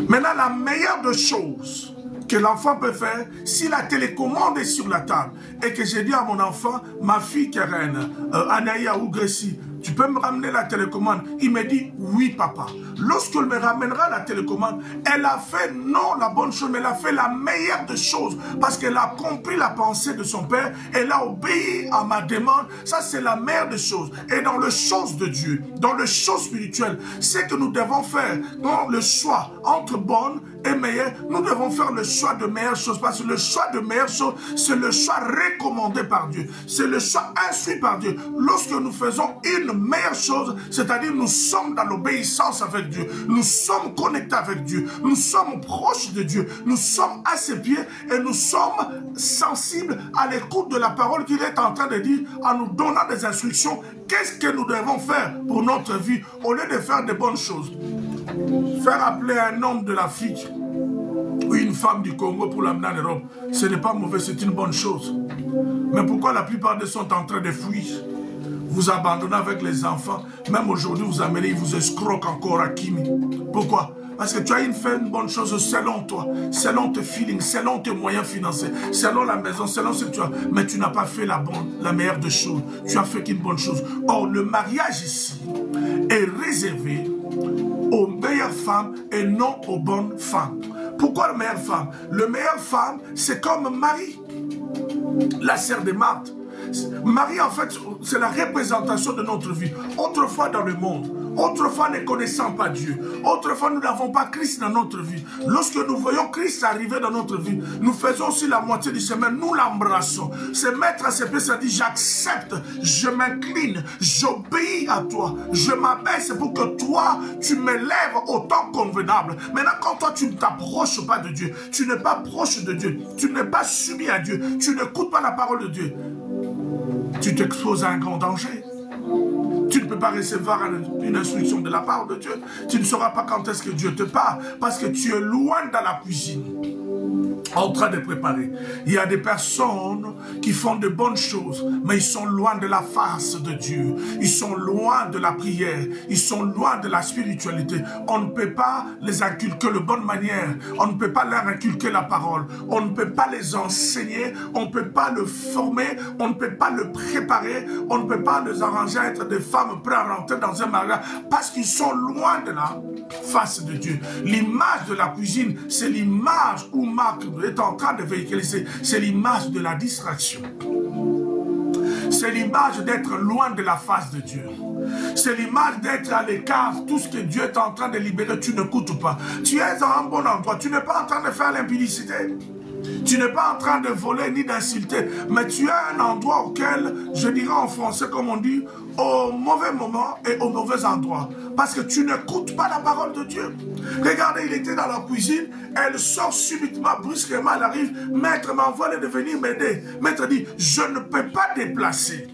Maintenant, la meilleure des choses que l'enfant peut faire, si la télécommande est sur la table et que j'ai dit à mon enfant, ma fille Karen, Anaïa ou Grécie, tu peux me ramener la télécommande? Il me dit, oui papa. Lorsqu'elle me ramènera la télécommande, elle a fait non la bonne chose, mais elle a fait la meilleure des choses. Parce qu'elle a compris la pensée de son père, elle a obéi à ma demande. Ça, c'est la meilleure des choses. Et dans les choses de Dieu, dans les choses spirituelles, c'est que nous devons faire dans le choix entre bonnes et meilleures. Nous devons faire le choix de meilleures choses. Parce que le choix de meilleures choses, c'est le choix recommandé par Dieu. C'est le choix instruit par Dieu. Lorsque nous faisons une meilleure chose, c'est-à-dire nous sommes dans l'obéissance avec Dieu, nous sommes connectés avec Dieu, nous sommes proches de Dieu, nous sommes à ses pieds et nous sommes sensibles à l'écoute de la parole qu'il est en train de dire en nous donnant des instructions. Qu'est-ce que nous devons faire pour notre vie au lieu de faire de bonnes choses? Faire appeler un homme de l'Afrique ou une femme du Congo pour l'amener en Europe, ce n'est pas mauvais, c'est une bonne chose. Mais pourquoi la plupart d'eux sont en train de fuir? Vous abandonnez avec les enfants, même aujourd'hui vous amenez, ils vous escroquent encore à Kimi. Pourquoi? Parce que tu as fait une bonne chose selon toi, selon tes feelings, selon tes moyens financiers, selon la maison, selon ce que tu as. Mais tu n'as pas fait la meilleure des choses. Tu as fait qu'une bonne chose. Or, le mariage ici est réservé aux meilleures femmes et non aux bonnes femmes. Pourquoi la meilleure femme? La meilleure femme, c'est comme Marie, la sœur de Marthe. Marie, en fait, c'est la représentation de notre vie. Autrefois dans le monde, autrefois ne connaissant pas Dieu, autrefois nous n'avons pas Christ dans notre vie. Lorsque nous voyons Christ arriver dans notre vie, nous faisons aussi la moitié du chemin, nous l'embrassons. Se mettre à ses pieds, ça dit j'accepte, je m'incline, j'obéis à toi, je m'abaisse pour que toi, tu m'élèves au temps convenable. Maintenant, quand toi, tu ne t'approches pas de Dieu, tu n'es pas proche de Dieu, tu n'es pas soumis à Dieu, tu n'écoutes pas la parole de Dieu, tu t'exposes à un grand danger. Tu ne peux pas recevoir une instruction de la part de Dieu. Tu ne sauras pas quand est-ce que Dieu te parle. Parce que tu es loin dans la cuisine, en train de préparer. Il y a des personnes qui font de bonnes choses, mais ils sont loin de la face de Dieu. Ils sont loin de la prière. Ils sont loin de la spiritualité. On ne peut pas les inculquer de bonne manière. On ne peut pas leur inculquer la parole. On ne peut pas les enseigner. On ne peut pas le former. On ne peut pas le préparer. On ne peut pas les arranger à être des femmes prêtes à rentrer dans un mariage parce qu'ils sont loin de la face de Dieu. L'image de la cuisine, c'est l'image où Marc est en train de véhiculer, c'est l'image de la distraction. C'est l'image d'être loin de la face de Dieu. C'est l'image d'être à l'écart. Tout ce que Dieu est en train de libérer, tu n'écoutes pas. Tu es dans un bon endroit. Tu n'es pas en train de faire l'impudicité. Tu n'es pas en train de voler ni d'insulter. Mais tu es à un endroit auquel, je dirais en français comme on dit, au mauvais moment et au mauvais endroit. Parce que tu n'écoutes pas la parole de Dieu. Regardez, il était dans la cuisine. Elle sort subitement, brusquement, elle arrive. Maître m'a envoyé de venir m'aider. Maître dit, je ne peux pas déplacer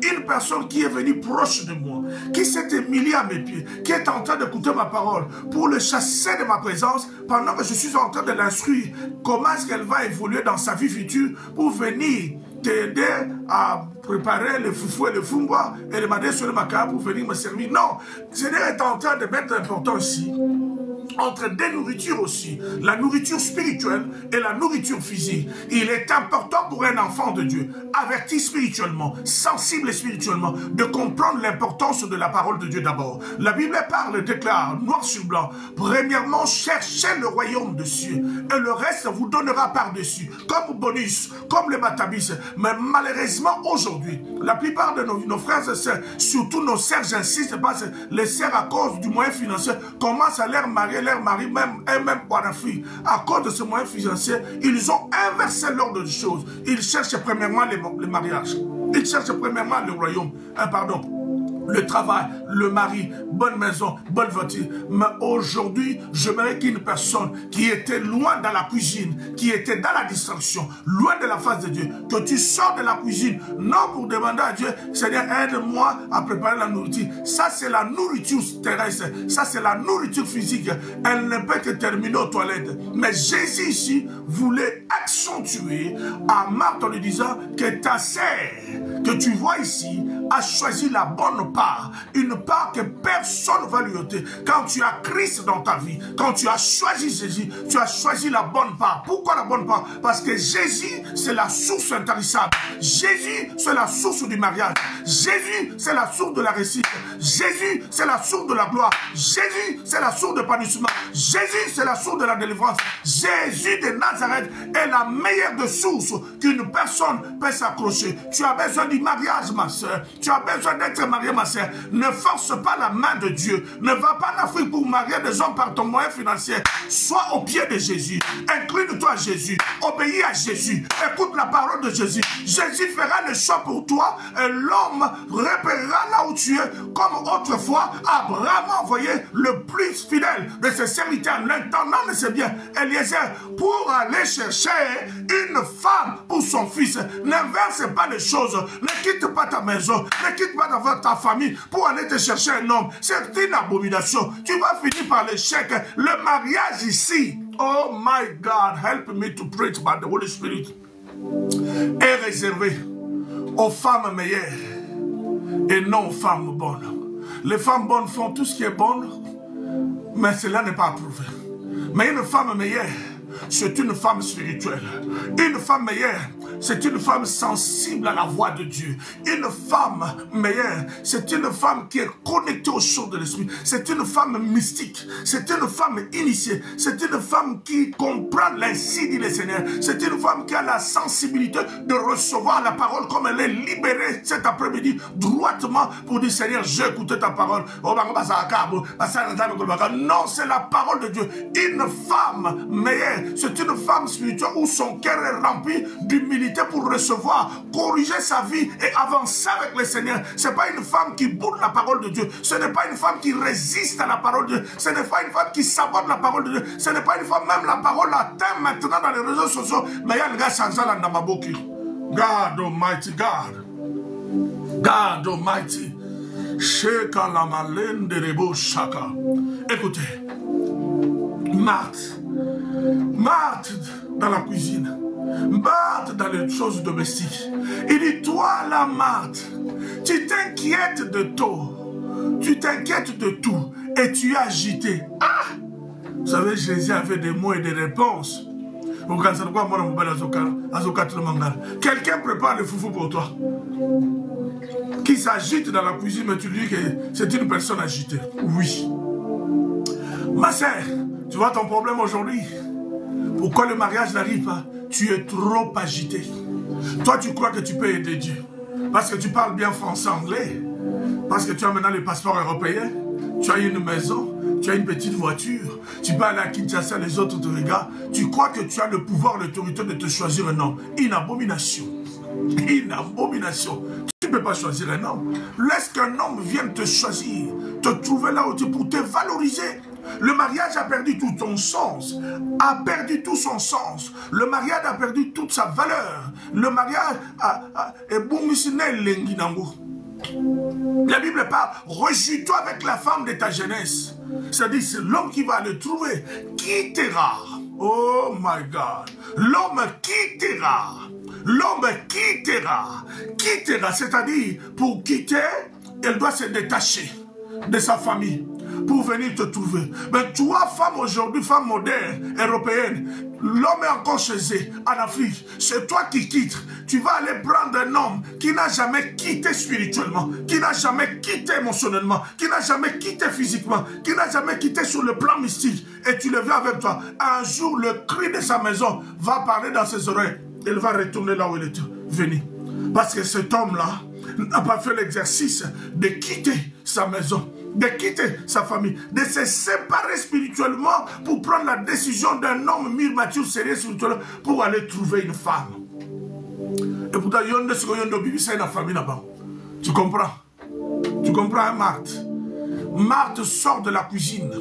une personne qui est venue proche de moi, qui s'est humiliée à mes pieds, qui est en train d'écouter ma parole, pour le chasser de ma présence, pendant que je suis en train de l'instruire, comment est-ce qu'elle va évoluer dans sa vie future, pour venir t'aider à préparer le foufou et le fumba, et le madé sur le macabre pour venir me servir. Non, Seigneur est en train de mettre l'important ici, entre des nourritures aussi, la nourriture spirituelle et la nourriture physique. Il est important pour un enfant de Dieu, averti spirituellement, sensible spirituellement, de comprendre l'importance de la parole de Dieu d'abord. La Bible parle, déclare, noir sur blanc, premièrement, cherchez le royaume des cieux, et le reste vous donnera par-dessus, comme bonus, comme le matabis. Mais malheureusement, aujourd'hui, la plupart de nos frères et sœurs, surtout nos sœurs, j'insiste, parce que les sœurs, à cause du moyen financier, commencent à leur marier leur mari, même pour la fille. À cause de ce moyen financier, ils ont inversé l'ordre des choses. Ils cherchent premièrement le mariage. Ils cherchent premièrement le royaume. Le travail, le mari, bonne maison, bonne voiture. Mais aujourd'hui, j'aimerais qu'une personne qui était loin dans la cuisine, qui était dans la distraction, loin de la face de Dieu, que tu sors de la cuisine, non pour demander à Dieu, Seigneur, aide-moi à préparer la nourriture. Ça, c'est la nourriture terrestre. Ça, c'est la nourriture physique. Elle ne peut que terminer aux toilettes. Mais Jésus ici voulait accentuer à Marthe en lui disant que ta sœur, que tu vois ici, a choisi la bonne part, une part que personne ne va lui ôter. Quand tu as Christ dans ta vie, quand tu as choisi Jésus, tu as choisi la bonne part. Pourquoi la bonne part? Parce que Jésus, c'est la source intarissable. Jésus, c'est la source du mariage. Jésus, c'est la source de la réussite. Jésus, c'est la source de la gloire. Jésus, c'est la source de l'épanouissement. Jésus, c'est la source de la délivrance. Jésus de Nazareth est la meilleure de sources qu'une personne peut s'accrocher. Tu as besoin du mariage, ma soeur. Tu as besoin d'être marié, ma soeur. Ne force pas la main de Dieu. Ne va pas en Afrique pour marier des hommes par ton moyen financier. Sois au pied de Jésus. Incline-toi à Jésus. Obéis à Jésus. Écoute la parole de Jésus. Jésus fera le choix pour toi et l'homme repérera là où tu es. Comme autrefois, Abraham a envoyé le plus fidèle de ses serviteurs, l'intendant de ses biens, Eliezer, pour aller chercher une femme pour son fils. N'inverse pas les choses. Ne quitte pas ta maison. Ne quitte pas ta famille pour aller te chercher un homme. C'est une abomination. Tu vas finir par l'échec. Le mariage ici, oh my God, help me to preach by the Holy Spirit, est réservé aux femmes meilleures et non aux femmes bonnes. Les femmes bonnes font tout ce qui est bon, mais cela n'est pas approuvé. Mais une femme meilleure, c'est une femme spirituelle. Une femme meilleure, c'est une femme sensible à la voix de Dieu. Une femme meilleure, c'est une femme qui est connectée aux choses de l'esprit. C'est une femme mystique. C'est une femme initiée. C'est une femme qui comprend l'ainsi dit le Seigneur. C'est une femme qui a la sensibilité de recevoir la parole comme elle est libérée cet après-midi droitement pour dire Seigneur, j'ai écouté ta parole. Non, c'est la parole de Dieu. Une femme meilleure, c'est une femme spirituelle où son cœur est rempli d'humilité pour recevoir, corriger sa vie et avancer avec le Seigneur. Ce n'est pas une femme qui boude la parole de Dieu. Ce n'est pas une femme qui résiste à la parole de Dieu. Ce n'est pas une femme qui sabote la parole de Dieu. Ce n'est pas une femme, même la parole atteint maintenant dans les réseaux sociaux. Mais il y a le gars changeant la namaboki. God Almighty God. God Almighty. Sheka la malende rebo shaka. Écoutez. Marthe dans la cuisine, Marthe dans les choses domestiques. Il dit, toi là Marthe, tu t'inquiètes de tout, tu t'inquiètes de tout et tu es agité. Ah! Vous savez, Jésus avait des mots et des réponses. Quelqu'un prépare le foufou pour toi, qui s'agite dans la cuisine, mais tu lui dis que c'est une personne agitée. Oui. Ma sœur, tu vois ton problème aujourd'hui. Pourquoi le mariage n'arrive pas? Tu es trop agité. Toi, tu crois que tu peux aider Dieu. Parce que tu parles bien français, anglais. Parce que tu as maintenant le passeport européen. Tu as une maison. Tu as une petite voiture. Tu peux aller à Kinshasa, les autres te regardent. Tu crois que tu as le pouvoir, l'autorité de te choisir un homme. Une abomination. Une abomination. Tu ne peux pas choisir un homme. Laisse qu'un homme vienne te choisir. Te trouver là où tu es pour te valoriser. Le mariage a perdu tout son sens, a perdu tout son sens. Le mariage a perdu toute sa valeur. Le mariage est la Bible parle, rejouis-toi avec la femme de ta jeunesse. C'est-à-dire, c'est l'homme qui va le trouver, quittera. Oh my God. L'homme quittera. L'homme quittera. Quittera, c'est-à-dire, pour quitter, elle doit se détacher de sa famille pour venir te trouver. Mais toi, femme aujourd'hui, femme moderne, européenne, l'homme est encore chez eux, en Afrique. C'est toi qui quittes. Tu vas aller prendre un homme qui n'a jamais quitté spirituellement, qui n'a jamais quitté émotionnellement, qui n'a jamais quitté physiquement, qui n'a jamais quitté sur le plan mystique. Et tu le viens avec toi. Un jour, le cri de sa maison va parler dans ses oreilles. Il va retourner là où il est venu. Parce que cet homme-là n'a pas fait l'exercice de quitter sa maison, de quitter sa famille, de se séparer spirituellement pour prendre la décision d'un homme mûr, mature, sérieux spirituellement pour aller trouver une femme. Et pourtant, il y a une famille là-bas. Tu comprends? Tu comprends, hein, Marthe? Marthe, sort de la cuisine,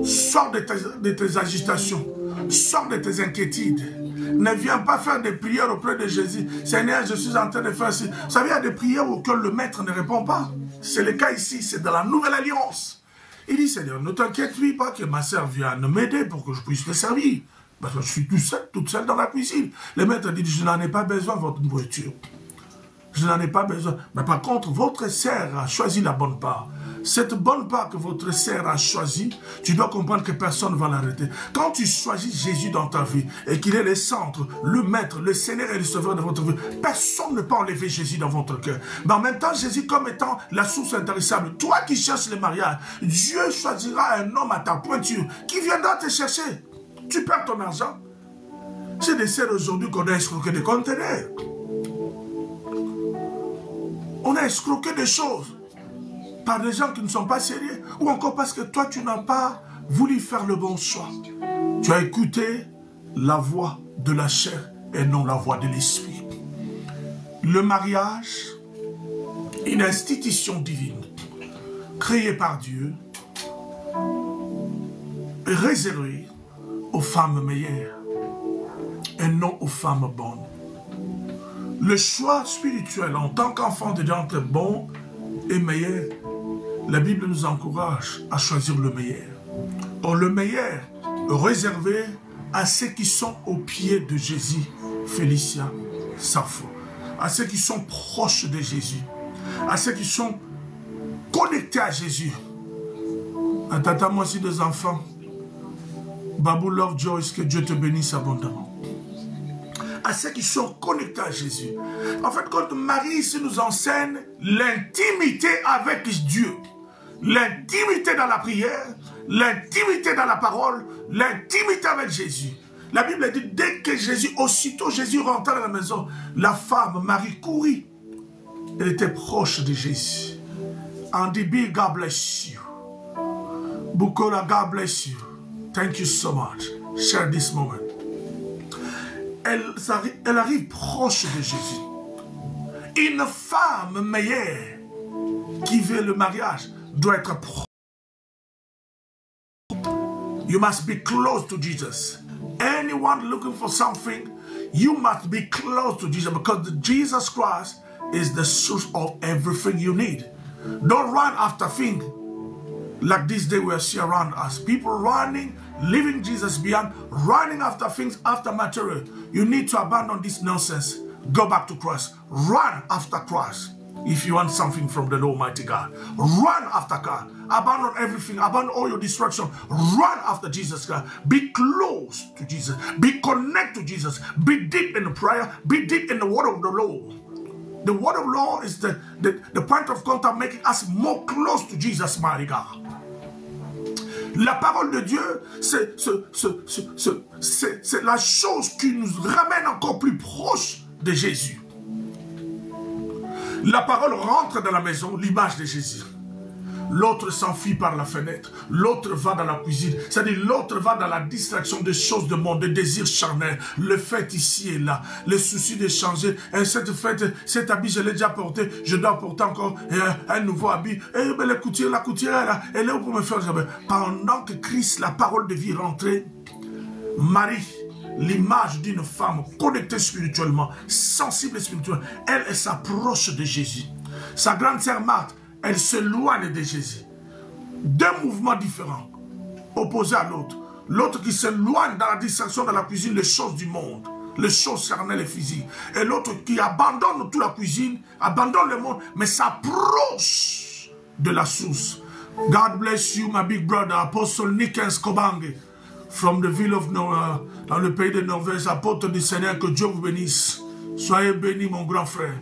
sors de tes agitations, sors de tes inquiétudes. Ne viens pas faire des prières auprès de Jésus. Seigneur, je suis en train de faire ci. Vous savez, il y a des prières auxquelles le maître ne répond pas. C'est le cas ici, c'est dans la nouvelle alliance. Il dit, Seigneur, ne t'inquiète pas que ma sœur vienne m'aider pour que je puisse te servir. Parce que je suis toute seule dans la cuisine. Le maître dit, je n'en ai pas besoin de votre nourriture. je n'en ai pas besoin. Mais par contre, votre sœur a choisi la bonne part. Cette bonne part que votre sœur a choisie, tu dois comprendre que personne ne va l'arrêter. Quand tu choisis Jésus dans ta vie et qu'il est le centre, le maître, le Seigneur et le sauveur de votre vie, personne ne peut enlever Jésus dans votre cœur. Mais en même temps, Jésus comme étant la source intarissable, toi qui cherches le mariage, Dieu choisira un homme à ta pointure qui viendra te chercher. Tu perds ton argent. C'est des sœurs aujourd'hui qu'on a escroqué des conteneurs. On a escroqué des choses par des gens qui ne sont pas sérieux, ou encore parce que toi, tu n'as pas voulu faire le bon choix. Tu as écouté la voix de la chair et non la voix de l'esprit. Le mariage, une institution divine, créée par Dieu, est réservée aux femmes meilleures et non aux femmes bonnes. Le choix spirituel en tant qu'enfant de Dieu entre bon et meilleur, la Bible nous encourage à choisir le meilleur. Or, le meilleur est réservé à ceux qui sont au pied de Jésus, Félicia, Safo, à ceux qui sont proches de Jésus, à ceux qui sont connectés à Jésus. Tata, moi aussi des enfants. Babou Love Joyce, que Dieu te bénisse abondamment. À ceux qui sont connectés à Jésus. En fait, quand Marie ici nous enseigne l'intimité avec Dieu, l'intimité dans la prière, l'intimité dans la parole, l'intimité avec Jésus. La Bible dit, dès que Jésus, aussitôt Jésus rentra dans la maison, la femme, Marie, courut. Elle était proche de Jésus. And the big God bless you. Bukola, God bless you. Thank you so much. Share this moment. Elle arrive proche de Jésus. Une femme meilleure qui veut le mariage doit être proche. You must be close to Jesus. Anyone looking for something, you must be close to Jesus, because Jesus Christ is the source of everything you need. Don't run after things like this day we see around us. People running, leaving Jesus behind, running after things, after material. You need to abandon this nonsense. Go back to Christ. Run after Christ. If you want something from the Almighty God, run after God. Abandon everything. Abandon all your distraction. Run after Jesus Christ. Be close to Jesus. Be connected to Jesus. Be deep in the prayer. Be deep in the word of the Lord. The word of the Lord is the point of contact making us more close to Jesus, my God. La parole de Dieu, c'est la chose qui nous ramène encore plus proche de Jésus. La parole rentre dans la maison, l'image de Jésus. L'autre s'enfuit par la fenêtre. L'autre va dans la cuisine. C'est-à-dire l'autre va dans la distraction des choses du monde, des désirs charnels. Le fait ici et là. Le souci de changer. Et cette fête, cet habit, je l'ai déjà porté. Je dois porter encore un nouveau habit. Et ben, la couturière, là, elle est où pour me faire? Pendant que Christ, la parole de vie rentrait, Marie, l'image d'une femme connectée spirituellement, sensible spirituellement, elle s'approche de Jésus. Sa grande sœur Marthe, elle s'éloigne de Jésus. Deux mouvements différents, opposés à l'autre. L'autre qui s'éloigne dans la distraction, dans la cuisine, les choses du monde, les choses charnelles et physiques. Et l'autre qui abandonne toute la cuisine, abandonne le monde, mais s'approche de la source. God bless you, my big brother, Apostle Nikens Kobange, from the ville of dans le pays de Norvège, apôtre du Seigneur, que Dieu vous bénisse. Soyez bénis, mon grand frère.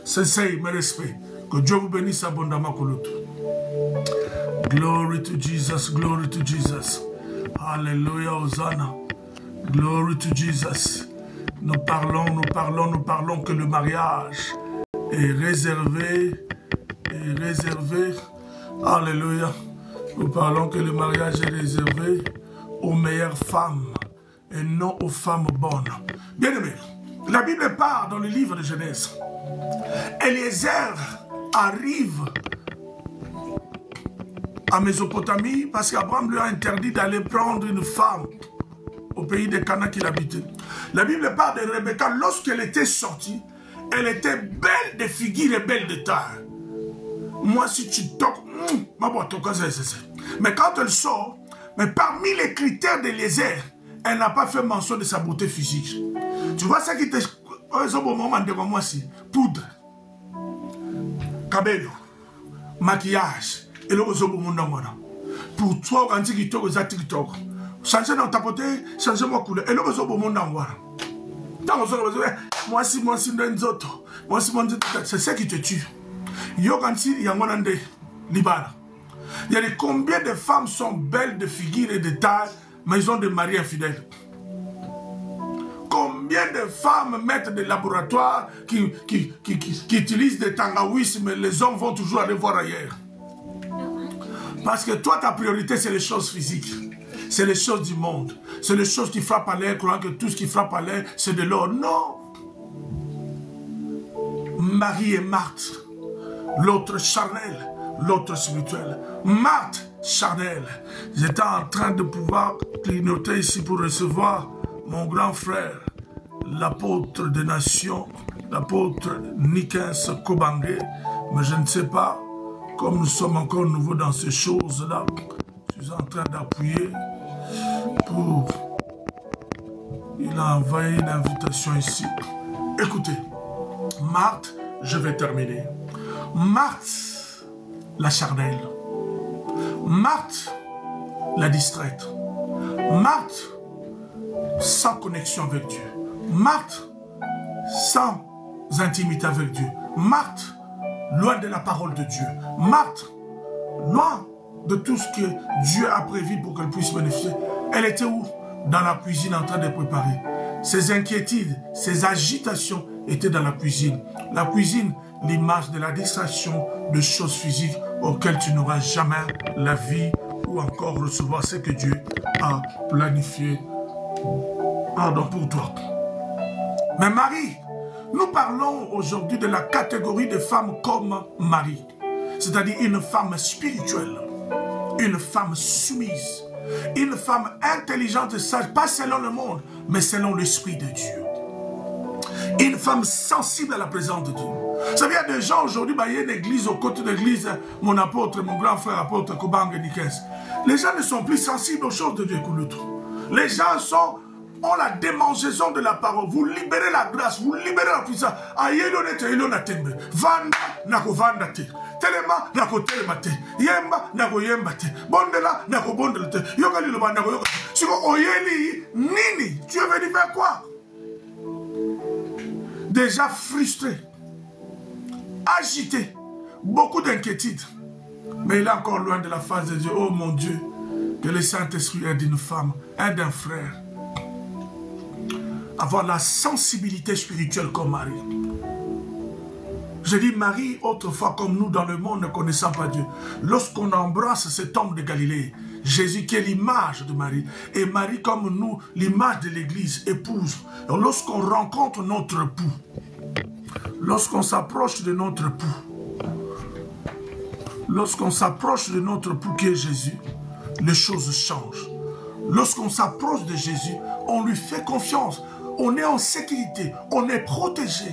Sensei, mes respects. Que Dieu vous bénisse abondamment pour l'autre. Glory to Jesus, glory to Jesus. Alléluia, Hosanna. Glory to Jesus. Nous parlons que le mariage est réservé. Alléluia. Nous parlons que le mariage est réservé aux meilleures femmes et non aux femmes bonnes. Bien aimé, la Bible parle dans le livre de Genèse. Eliezer arrive à Mésopotamie parce qu'Abraham lui a interdit d'aller prendre une femme au pays de Canaan qu'il habitait. La Bible parle de Rebecca. Lorsqu'elle était sortie, elle était belle de figure et belle de taille. Moi, si tu toques, mais quand elle sort, mais parmi les critères d'Eliezer, elle n'a pas fait mention de sa beauté physique. Tu vois ce qui te... Poudre. Kabelo, maquillage, et le réseau pour mon nom. Pour toi, quand tu dis TikTok, c'est TikTok. Changez dans ta beauté, changez ma couleur, et le réseau pour mon nom. Moi, si moi, si moi, si moi, c'est ça qui te tue. Yo, quand il y a un Libana. Il y a combien de femmes sont belles de figure et de taille, mais ils ont des maris infidèles. Combien de femmes mettent des laboratoires qui utilisent des tangaouis, mais les hommes vont toujours aller voir ailleurs. Parce que toi, ta priorité, c'est les choses physiques. C'est les choses du monde. C'est les choses qui frappent à l'air, croyant que tout ce qui frappe à l'air, c'est de l'or. Non. Marie et Marthe. L'autre charnel, l'autre spirituel. Marthe, charnel. J'étais en train de pouvoir clignoter ici pour recevoir mon grand frère, l'apôtre des nations, l'apôtre Nikens Kobange. Mais je ne sais pas, comme nous sommes encore nouveaux dans ces choses-là, je suis en train d'appuyer pour... Il a envoyé une invitation ici. Écoutez, Marthe, je vais terminer. Marthe, la charnelle. Marthe, la distraite. Marthe, sans connexion avec Dieu. Marthe, sans intimité avec Dieu. Marthe, loin de la parole de Dieu. Marthe, loin de tout ce que Dieu a prévu pour qu'elle puisse bénéficier. Elle était où? Dans la cuisine en train de préparer. Ses inquiétudes, ses agitations étaient dans la cuisine. La cuisine, l'image de la distraction de choses physiques auxquelles tu n'auras jamais la vie ou encore recevoir ce que Dieu a planifié pour toi. Mais Marie, nous parlons aujourd'hui de la catégorie de femmes comme Marie, c'est-à-dire une femme spirituelle, une femme soumise, une femme intelligente et sage, pas selon le monde, mais selon l'Esprit de Dieu. Une femme sensible à la présence de Dieu. Vous savez, il y a des gens aujourd'hui, il y a une église, au côté de l'église, mon apôtre, mon grand frère apôtre Kobange Nikens. Les gens ne sont plus sensibles aux choses de Dieu que l'autre. Les gens ont la démangeaison de la parole. Vous libérez la grâce, vous libérez la puissance. Vanda, nako vanda te. Telema, nako telema te. Yemba, nako yemba te. Bondela, nako bondela te. Yokali loba, nako yokali. Siko oyeli, nini, tu es venu faire quoi? Déjà frustré, agité, beaucoup d'inquiétude. Mais il est encore loin de la face de Dieu. Oh mon Dieu, que le Saint-Esprit aide une femme, aide un frère. Avoir la sensibilité spirituelle comme Marie. Je dis Marie, autrefois comme nous dans le monde ne connaissant pas Dieu. Lorsqu'on embrasse cet homme de Galilée, Jésus qui est l'image de Marie, et Marie comme nous, l'image de l'Église, épouse. Lorsqu'on rencontre notre époux, lorsqu'on s'approche de notre époux, lorsqu'on s'approche de notre époux qui est Jésus, les choses changent. Lorsqu'on s'approche de Jésus, on lui fait confiance. On est en sécurité, on est protégé,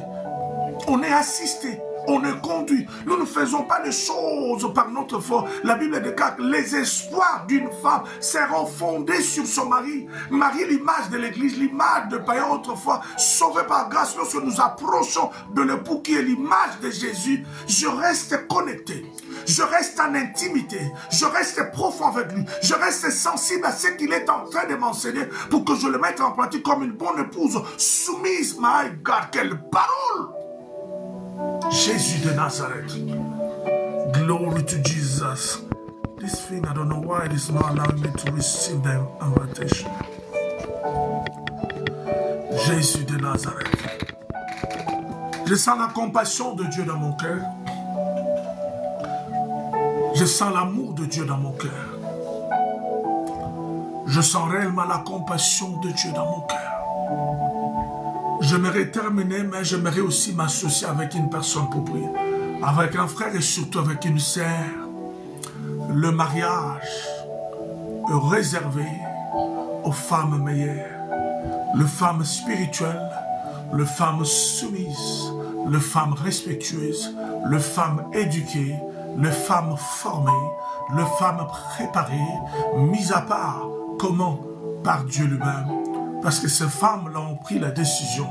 on est assisté, on est conduit. Nous ne faisons pas les choses par notre force. La Bible déclare que les espoirs d'une femme seront fondés sur son mari. Marie, l'image de l'Église, l'image de païen autrefois, sauvé par grâce. Lorsque nous approchons de l'époux qui est l'image de Jésus, je reste connecté. Je reste en intimité, je reste profond avec lui, je reste sensible à ce qu'il est en train de m'enseigner pour que je le mette en pratique comme une bonne épouse soumise. My God, quelle parole! Jésus de Nazareth. Glory to Jesus. This thing, I don't know why it is not allowing me to receive the invitation. Jésus de Nazareth. Je sens la compassion de Dieu dans mon cœur. Je sens l'amour de Dieu dans mon cœur. Je sens réellement la compassion de Dieu dans mon cœur. J'aimerais terminer, mais j'aimerais aussi m'associer avec une personne pour prier. Avec un frère et surtout avec une sœur. Le mariage est réservé aux femmes meilleures. Les femmes spirituelles, les femmes soumises, les femmes respectueuses, les femmes éduquées, les femmes formées, les femmes préparées, mises à part. Comment? Par Dieu lui-même. Parce que ces femmes-là ont pris la décision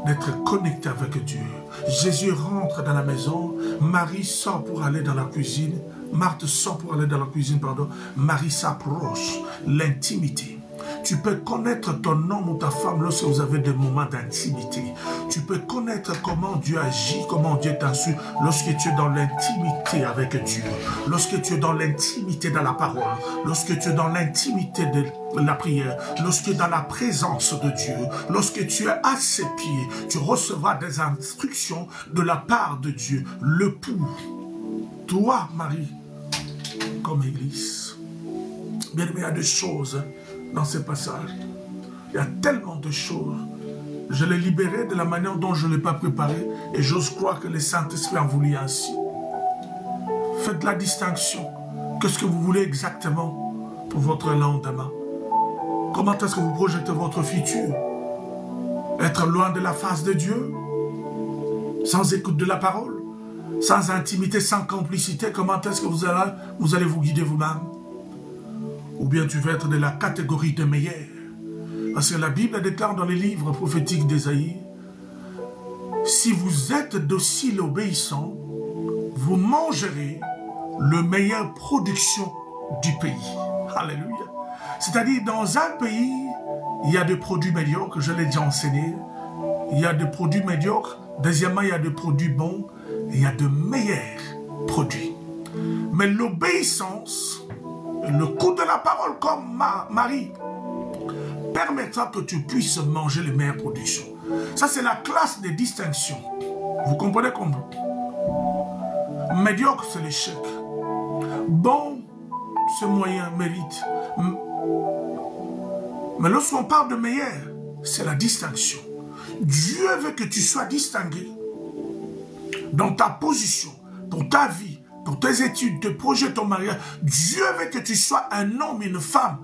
d'être connecté avec Dieu. Jésus rentre dans la maison, Marie sort pour aller dans la cuisine, Marthe sort pour aller dans la cuisine, pardon. Marie s'approche, l'intimité. Tu peux connaître ton homme ou ta femme lorsque vous avez des moments d'intimité. Tu peux connaître comment Dieu agit, comment Dieu t'insulte lorsque tu es dans l'intimité avec Dieu. Lorsque tu es dans l'intimité de la parole. Lorsque tu es dans l'intimité de la prière. Lorsque tu es dans la présence de Dieu. Lorsque tu es à ses pieds, tu recevras des instructions de la part de Dieu. Le pour toi, Marie, comme Église. Bien aimé, il y a des choses dans ce passage. Il y a tellement de choses. Je l'ai libéré de la manière dont je ne l'ai pas préparé et j'ose croire que le Saint-Esprit a voulu ainsi. Faites la distinction. Qu'est-ce que vous voulez exactement pour votre lendemain? Comment est-ce que vous projetez votre futur? Être loin de la face de Dieu? Sans écoute de la parole? Sans intimité, sans complicité? Comment est-ce que vous allez vous guider vous-même? Ou bien tu veux être de la catégorie des meilleurs? Parce que la Bible déclare dans les livres prophétiques d'Ésaïe, si vous êtes docile et obéissant, vous mangerez le meilleure production du pays. Alléluia. C'est-à-dire, dans un pays, il y a des produits médiocres, je l'ai déjà enseigné. Il y a des produits médiocres. Deuxièmement, il y a des produits bons. Et il y a de meilleurs produits. Mais l'obéissance, le coup de la parole comme Marie, permettra que tu puisses manger les meilleures productions. Ça, c'est la classe des distinctions. Vous comprenez comment? Médiocre, c'est l'échec. Bon, c'est moyen, mérite. Mais lorsqu'on parle de meilleur, c'est la distinction. Dieu veut que tu sois distingué dans ta position, pour ta vie, pour tes études, tes projets, ton mariage. Dieu veut que tu sois un homme, une femme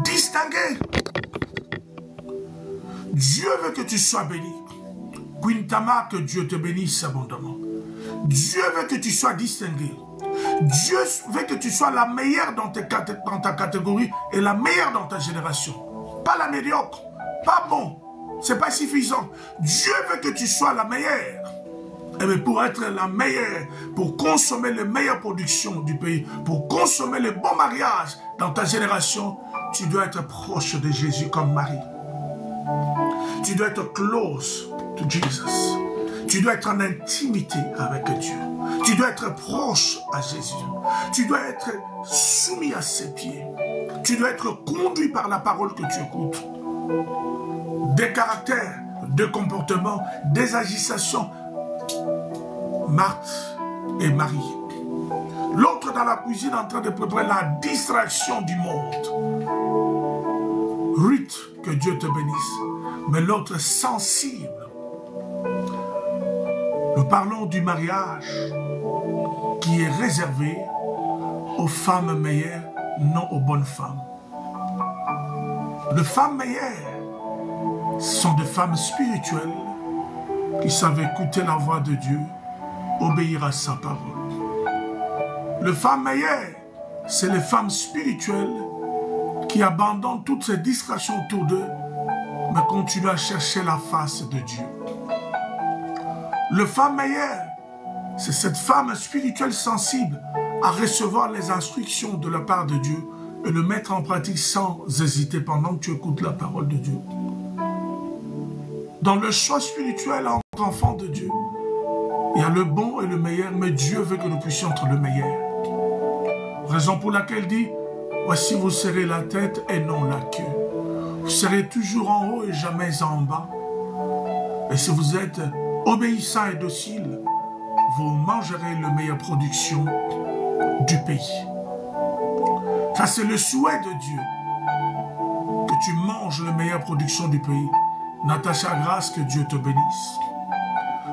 distingué. Dieu veut que tu sois béni. Quintama, que Dieu te bénisse abondamment. Dieu veut que tu sois distingué. Dieu veut que tu sois la meilleure dans ta catégorie et la meilleure dans ta génération. Pas la médiocre, pas bon, c'est pas suffisant. Dieu veut que tu sois la meilleure. Et bien pour être la meilleure, pour consommer les meilleures productions du pays, pour consommer les bons mariages dans ta génération, tu dois être proche de Jésus comme Marie. Tu dois être close to Jesus. Tu dois être en intimité avec Dieu. Tu dois être proche à Jésus. Tu dois être soumis à ses pieds. Tu dois être conduit par la parole que tu écoutes. Des caractères, des comportements, des agissations. Marthe et Marie. L'autre dans la cuisine en train de préparer la distraction du monde. Ruth, que Dieu te bénisse. Mais l'autre sensible. Nous parlons du mariage qui est réservé aux femmes meilleures, non aux bonnes femmes. Les femmes meilleures sont des femmes spirituelles qui savent écouter la voix de Dieu, obéir à sa parole. Les femmes meilleures, c'est les femmes spirituelles qui abandonnent toutes ces distractions autour d'eux, mais continuent à chercher la face de Dieu. Le femme meilleure, c'est cette femme spirituelle sensible à recevoir les instructions de la part de Dieu et le mettre en pratique sans hésiter pendant que tu écoutes la parole de Dieu. Dans le choix spirituel entre enfants de Dieu, il y a le bon et le meilleur, mais Dieu veut que nous puissions être le meilleur. Raison pour laquelle il dit, voici vous serez la tête et non la queue. Vous serez toujours en haut et jamais en bas. Et si vous êtes obéissant et docile, vous mangerez la meilleure production du pays. Ça, c'est le souhait de Dieu. Que tu manges la meilleure production du pays. Natacha Grace, que Dieu te bénisse.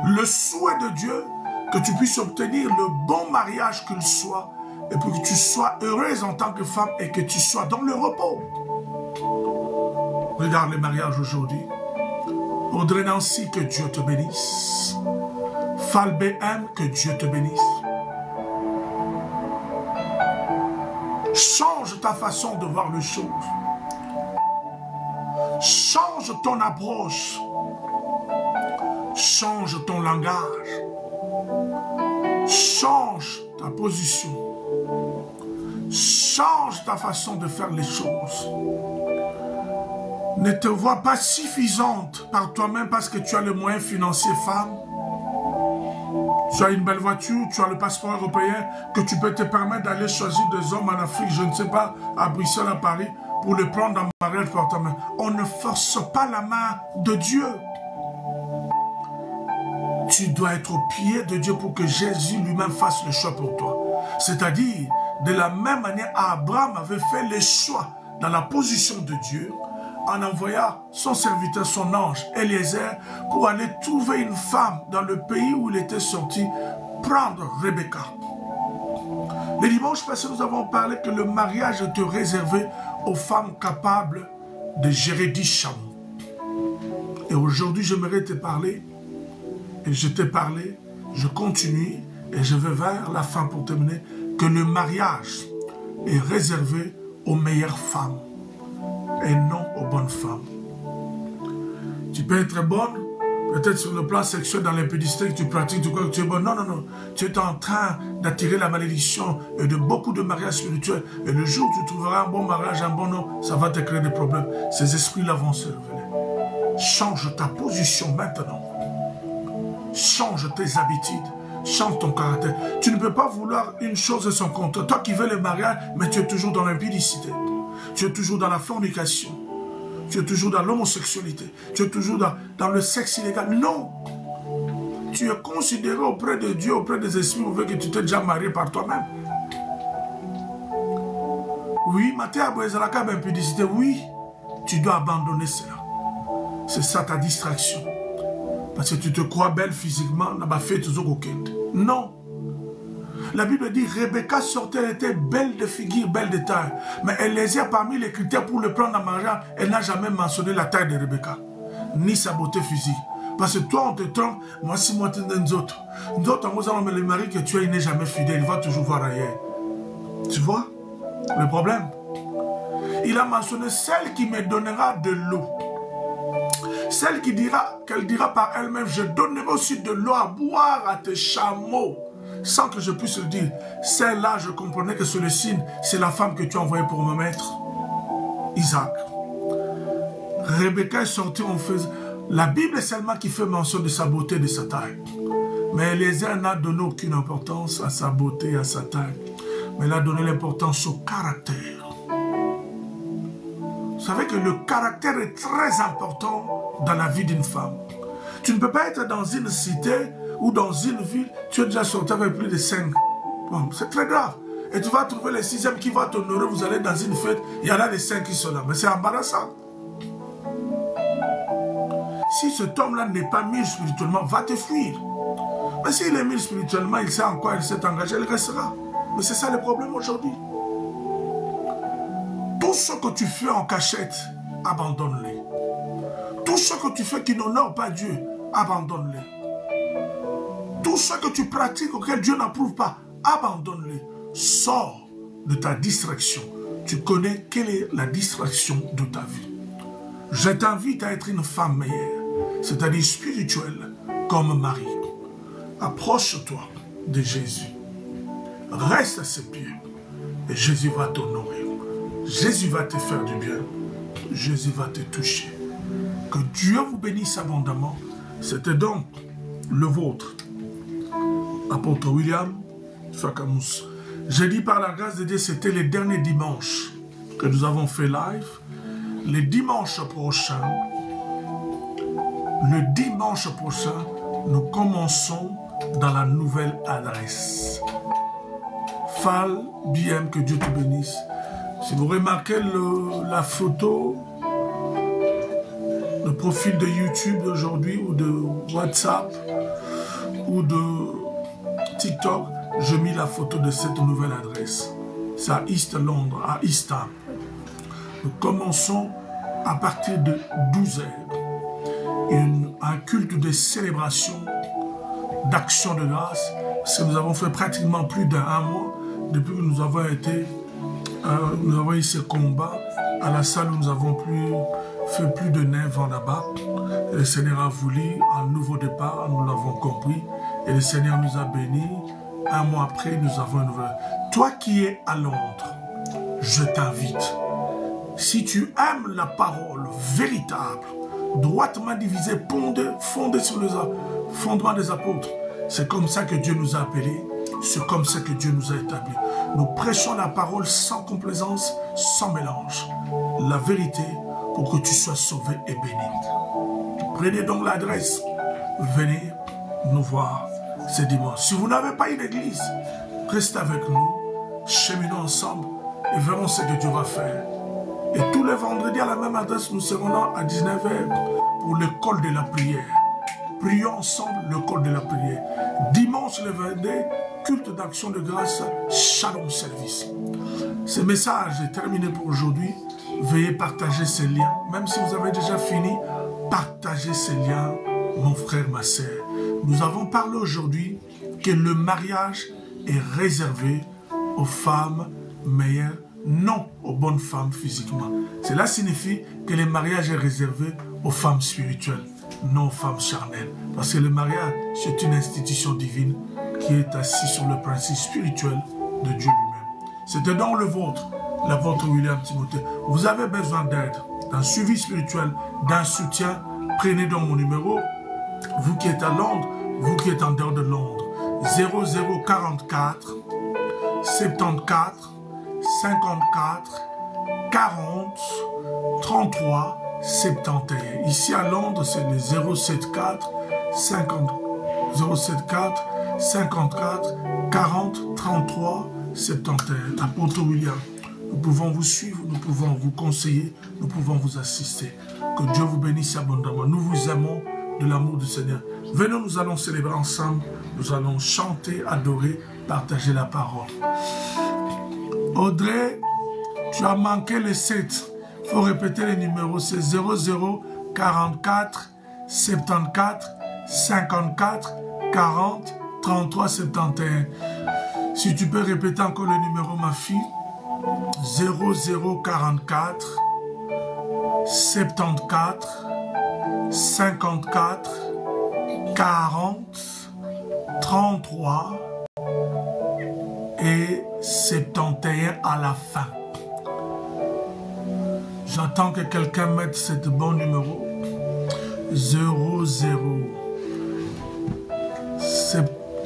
Le souhait de Dieu, que tu puisses obtenir le bon mariage qu'il soit, et puis que tu sois heureuse en tant que femme et que tu sois dans le repos. Regarde les mariages aujourd'hui. Audrey Nancy, que Dieu te bénisse. Fal BM, que Dieu te bénisse. Change ta façon de voir les choses. Change ton approche. Change ton langage. Change ta position. Change ta façon de faire les choses. Ne te vois pas suffisante par toi-même parce que tu as les moyens financiers, femme. Tu as une belle voiture, tu as le passeport européen, que tu peux te permettre d'aller choisir des hommes en Afrique, je ne sais pas, à Bruxelles, à Paris, pour les prendre en mariage par toi-même. On ne force pas la main de Dieu. Tu dois être au pied de Dieu pour que Jésus lui-même fasse le choix pour toi. C'est-à-dire, de la même manière, Abraham avait fait le choix dans la position de Dieu, en envoyant son serviteur, son ange, Eliezer, pour aller trouver une femme dans le pays où il était sorti, prendre Rebecca. Le dimanche passé, nous avons parlé que le mariage était réservé aux femmes capables de gérer 10 chameaux. Et aujourd'hui, j'aimerais te parler, et je t'ai parlé, je continue, et je vais vers la fin pour terminer, que le mariage est réservé aux meilleures femmes et non aux bonnes femmes. Tu peux être bonne, peut-être sur le plan sexuel, dans l'impudicité que tu pratiques, tu crois que tu es bonne. Non, non, non. Tu es en train d'attirer la malédiction et de beaucoup de mariages spirituels. Et le jour où tu trouveras un bon mariage, un bon homme, ça va te créer des problèmes. Ces esprits-là vont se révéler. Change ta position maintenant. Change tes habitudes. Change ton caractère. Tu ne peux pas vouloir une chose de son compte. Toi qui veux le mariage, mais tu es toujours dans l'impudicité. Tu es toujours dans la fornication. Tu es toujours dans l'homosexualité. Tu es toujours dans le sexe illégal. Non. Tu es considéré auprès de Dieu, auprès des esprits mauvais que tu t'es déjà marié par toi-même. Oui, Matthieu Aboezalaka, impudicité. Oui, tu dois abandonner cela. C'est ça ta distraction. Parce que tu te crois belle physiquement, n'a pas fait toujours aucun. Non. La Bible dit, Rebecca sortait, elle était belle de figure, belle de taille. Mais Eliezer, parmi les critères pour le prendre en mariage, elle n'a jamais mentionné la taille de Rebecca, ni sa beauté physique. Parce que toi, on te trompe, moi, si moi, tu es nous autres. Nous autres, nous allons le mari que tu as, il n'est jamais fidèle, il va toujours voir ailleurs. Tu vois le problème? Il a mentionné celle qui me donnera de l'eau. Celle qui dira, qu'elle dira par elle-même, je donnerai aussi de l'eau à boire à tes chameaux. Sans que je puisse le dire, celle-là, je comprenais que c'est le signe, c'est la femme que tu as envoyée pour me mettre. Isaac. Rebecca est sortie en faisant... La Bible est seulement qui fait mention de sa beauté et de sa taille. Mais Eliezer n'a donné aucune importance à sa beauté et à sa taille. Mais il a donné l'importance au caractère. Vous savez que le caractère est très important dans la vie d'une femme. Tu ne peux pas être dans une cité ou dans une ville, tu es déjà sorti avec plus de 5. Bon, c'est très grave. Et tu vas trouver les 6e qui vont t'honorer, vous allez dans une fête, il y en a les 5 qui sont là. Mais c'est embarrassant. Si cet homme-là n'est pas mis spirituellement, va te fuir. Mais s'il est mis spirituellement, il sait en quoi il s'est engagé, il restera. Mais c'est ça le problème aujourd'hui. Tout ce que tu fais en cachette, abandonne-les. Tout ce que tu fais qui n'honore pas Dieu, abandonne-les. Tout ce que tu pratiques auquel Dieu n'approuve pas, abandonne-les. Sors de ta distraction. Tu connais quelle est la distraction de ta vie. Je t'invite à être une femme meilleure, c'est-à-dire spirituelle, comme Marie. Approche-toi de Jésus. Reste à ses pieds et Jésus va t'honorer. Jésus va te faire du bien. Jésus va te toucher. Que Dieu vous bénisse abondamment. C'était donc le vôtre. Apôtre William Fakamous. J'ai dit par la grâce de Dieu, c'était le dernier dimanche que nous avons fait live. Le dimanche prochain, nous commençons dans la nouvelle adresse. Fall BM, que Dieu te bénisse. Si vous remarquez la photo, le profil de YouTube d'aujourd'hui ou de WhatsApp ou de TikTok, je mis la photo de cette nouvelle adresse. C'est à East Londres, à East Ham. Nous commençons à partir de 12h. Un culte de célébration, d'action de grâce. Parce que nous avons fait pratiquement plus d'un mois depuis que nous avons eu ce combat à la salle où nous avons fait plus de 9 ans là-bas. Le Seigneur a voulu un nouveau départ, nous l'avons compris. Et le Seigneur nous a bénis. Un mois après, nous avons une nouvelle. Toi qui es à Londres, je t'invite. Si tu aimes la parole véritable, droitement divisée, fondée sur le fondement des apôtres, c'est comme ça que Dieu nous a appelés. C'est comme ça que Dieu nous a établis. Nous prêchons la parole sans complaisance, sans mélange. La vérité pour que tu sois sauvé et béni. Prenez donc l'adresse. Venez nous voir ce dimanche. Si vous n'avez pas une église, restez avec nous. Cheminons ensemble et verrons ce que Dieu va faire. Et tous les vendredis à la même adresse, nous serons là à 19h pour l'école de la prière. Prions ensemble l'école de la prière. Dimanche le 22, culte d'action de grâce, Shalom Service. Ce message est terminé pour aujourd'hui. Veuillez partager ces liens. Même si vous avez déjà fini, partagez ces liens, mon frère, ma sœur. Nous avons parlé aujourd'hui que le mariage est réservé aux femmes meilleures, non aux bonnes femmes physiquement. Cela signifie que le mariage est réservé aux femmes spirituelles, non aux femmes charnelles. Parce que le mariage, c'est une institution divine qui est assise sur le principe spirituel de Dieu lui-même. C'était donc le vôtre, l'apôtre William Timothée. Vous avez besoin d'aide, d'un suivi spirituel, d'un soutien. Prenez donc mon numéro. Vous qui êtes à Londres, vous qui êtes en dehors de Londres. 0044 74 54 40 33 71. Ici à Londres, c'est le 074 54 40 33 71. L'apôtre William. Nous pouvons vous suivre, nous pouvons vous conseiller, nous pouvons vous assister. Que Dieu vous bénisse abondamment. Nous vous aimons de l'amour du Seigneur. Venons, nous allons célébrer ensemble. Nous allons chanter, adorer, partager la parole. Audrey, tu as manqué le 7. Il faut répéter les numéros. C'est 00 44 74 54 40 33 71. Si tu peux répéter encore le numéro, ma fille. 0044 74 54 40 33 et 71 à la fin. J'attends que quelqu'un mette ce bon numéro. 00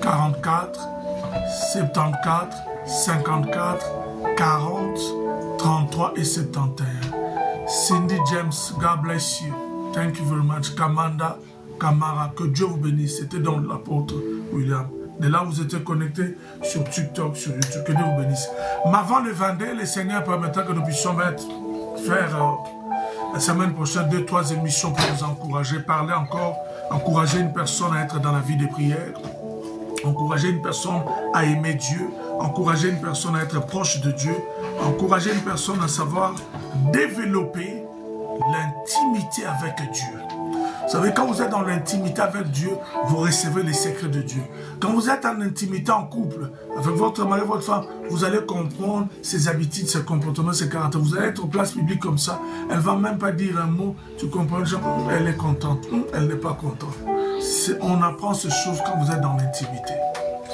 44 74 54 40 33 et 71. Cindy James, God bless you. Thank you very much. Kamanda, Kamara, que Dieu vous bénisse. C'était donc l'apôtre William. De là, vous étiez connectés sur TikTok, sur YouTube. Que Dieu vous bénisse. Mais avant le 22, le Seigneur permettra que nous puissions faire la semaine prochaine 2-3 émissions pour vous encourager. Parler encore, encourager une personne à être dans la vie des prières. Encourager une personne à aimer Dieu. Encourager une personne à être proche de Dieu. Encourager une personne à savoir développer l'intimité avec Dieu. Vous savez, quand vous êtes dans l'intimité avec Dieu, vous recevez les secrets de Dieu. Quand vous êtes en intimité en couple, avec votre mari, votre femme, vous allez comprendre ses habitudes, ses comportements, ses caractères. Vous allez être en place publique comme ça, elle ne va même pas dire un mot, tu comprends, genre, elle est contente, elle n'est pas contente. On apprend ces choses quand vous êtes dans l'intimité.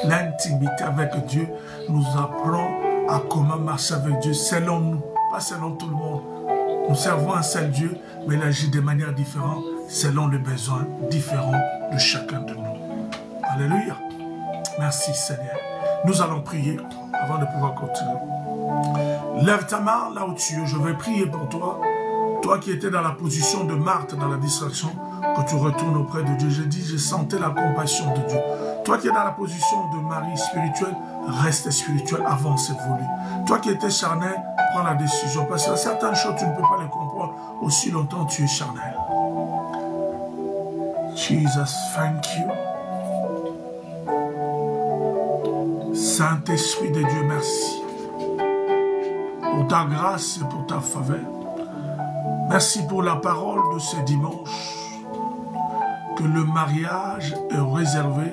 L'intimité avec Dieu nous apprend à comment marcher avec Dieu selon nous, pas selon tout le monde. Nous servons un seul Dieu, mais il agit de manière différente selon les besoins différents de chacun de nous. Alléluia. Merci Seigneur. Nous allons prier avant de pouvoir continuer. Lève ta main là où tu es. Je vais prier pour toi. Toi qui étais dans la position de Marthe, dans la distraction, que tu retournes auprès de Dieu. Je dis, je sentais la compassion de Dieu. Toi qui es dans la position de Marie spirituelle, reste spirituel, avance, évolue. Toi qui étais charnel, prends la décision. Parce que certaines choses, tu ne peux pas les comprendre aussi longtemps que tu es charnel. Jesus, thank you. Saint-Esprit de Dieu, merci. Pour ta grâce et pour ta faveur. Merci pour la parole de ce dimanche. Que le mariage est réservé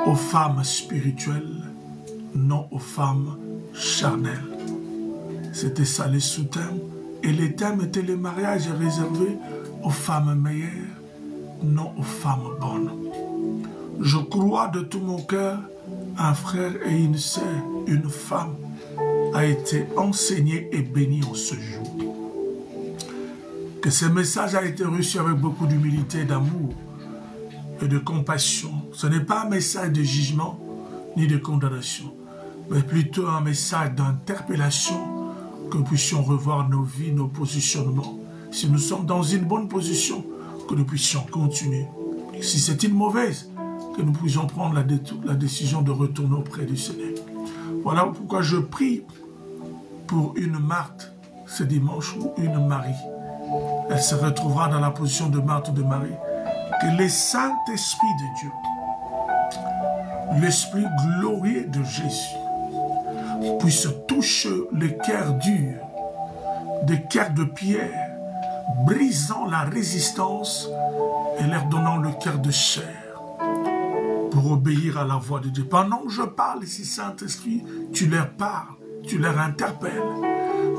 aux femmes spirituelles, non aux femmes charnelles. C'était ça les sous-thèmes Et les thèmes étaient le mariage est réservé aux femmes meilleures, non aux femmes bonnes. Je crois de tout mon cœur, un frère et une sœur, une femme, a été enseigné et béni en ce jour. Que ce message a été reçu avec beaucoup d'humilité, d'amour et de compassion. Ce n'est pas un message de jugement ni de condamnation, mais plutôt un message d'interpellation, que nous puissions revoir nos vies, nos positionnements. Si nous sommes dans une bonne position, que nous puissions continuer. Et si c'est une mauvaise, que nous puissions prendre la décision de retourner auprès du Seigneur. Voilà pourquoi je prie pour une Marthe ce dimanche ou une Marie. Elle se retrouvera dans la position de Marthe ou de Marie. Que le Saint-Esprit de Dieu, l'Esprit glorieux de Jésus, puisse toucher les cœurs durs, des cœurs de pierre, brisant la résistance et leur donnant le cœur de chair pour obéir à la voix de Dieu. Pendant que je parle ici, Saint-Esprit, tu leur parles, tu leur interpelles.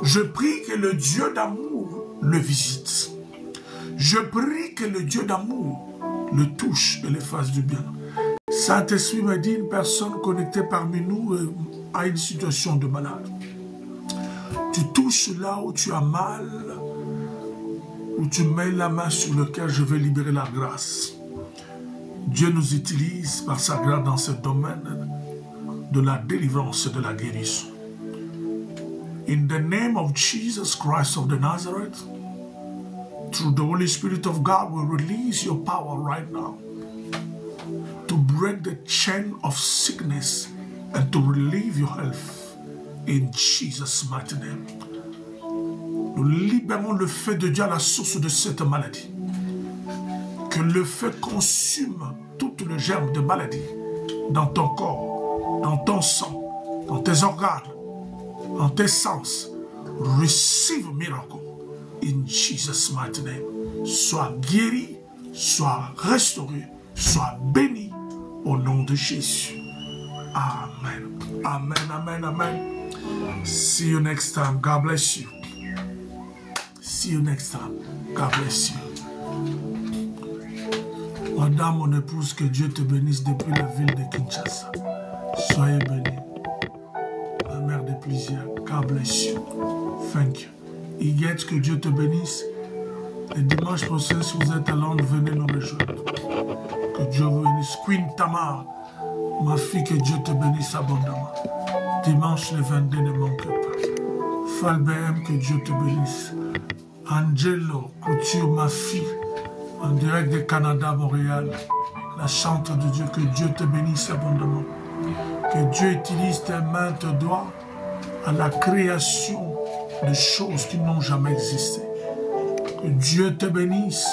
Je prie que le Dieu d'amour le visite. Je prie que le Dieu d'amour le touche et le fasse du bien. Saint-Esprit me dit une personne connectée parmi nous à une situation de malade. Tu touches là où tu as mal, où tu mets la main sur lequel je vais libérer la grâce. Dieu nous utilise par sa grâce dans ce domaine de la délivrance et de la guérison. In the name of Jesus Christ of the Nazareth, through the Holy Spirit of God, we release your power right now to break the chain of sickness and to relieve your health in Jesus' mighty name. Nous libérons le feu de Dieu à la source de cette maladie. Que le feu consume toutes les germes de maladie dans ton corps, dans ton sang, dans tes organes, dans tes sens. Receive a miracle in Jesus' mighty name. Sois guéri, sois restauré, sois béni au nom de Jésus. Amen. Amen, amen, amen. See you next time. God bless you. See you next time. God bless you. Madame, mon épouse, que Dieu te bénisse depuis la ville de Kinshasa. Soyez bénis. La mère de plaisir. God bless you. Thank you. Iguette, que Dieu te bénisse. Et dimanche prochain, si vous êtes à Londres, venez nous rejoindre. Que Dieu vous bénisse. Queen Tamar, ma fille, que Dieu te bénisse abondamment. Dimanche le 22, ne manque pas. Falbem, que Dieu te bénisse. Angelo Couture, ma fille, en direct du Canada, Montréal. La chante de Dieu, que Dieu te bénisse abondamment. Que Dieu utilise tes mains, tes doigts à la création de choses qui n'ont jamais existé. Que Dieu te bénisse,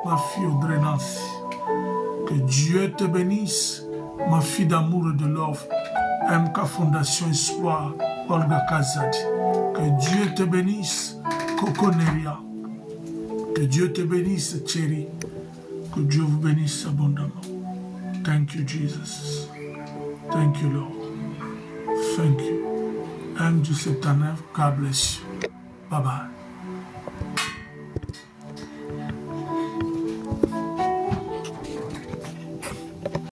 ma fille Audrey Nancy. Que Dieu te bénisse, ma fille d'amour et de love, MK Fondation Espoir, Olga Kazadi. Que Dieu te bénisse, Coco Neria. Que Dieu te bénisse, Thierry. Que Dieu vous bénisse abondamment. Thank you, Jesus. Thank you, Lord. Thank you. M. du 79, God bless you. Bye-bye.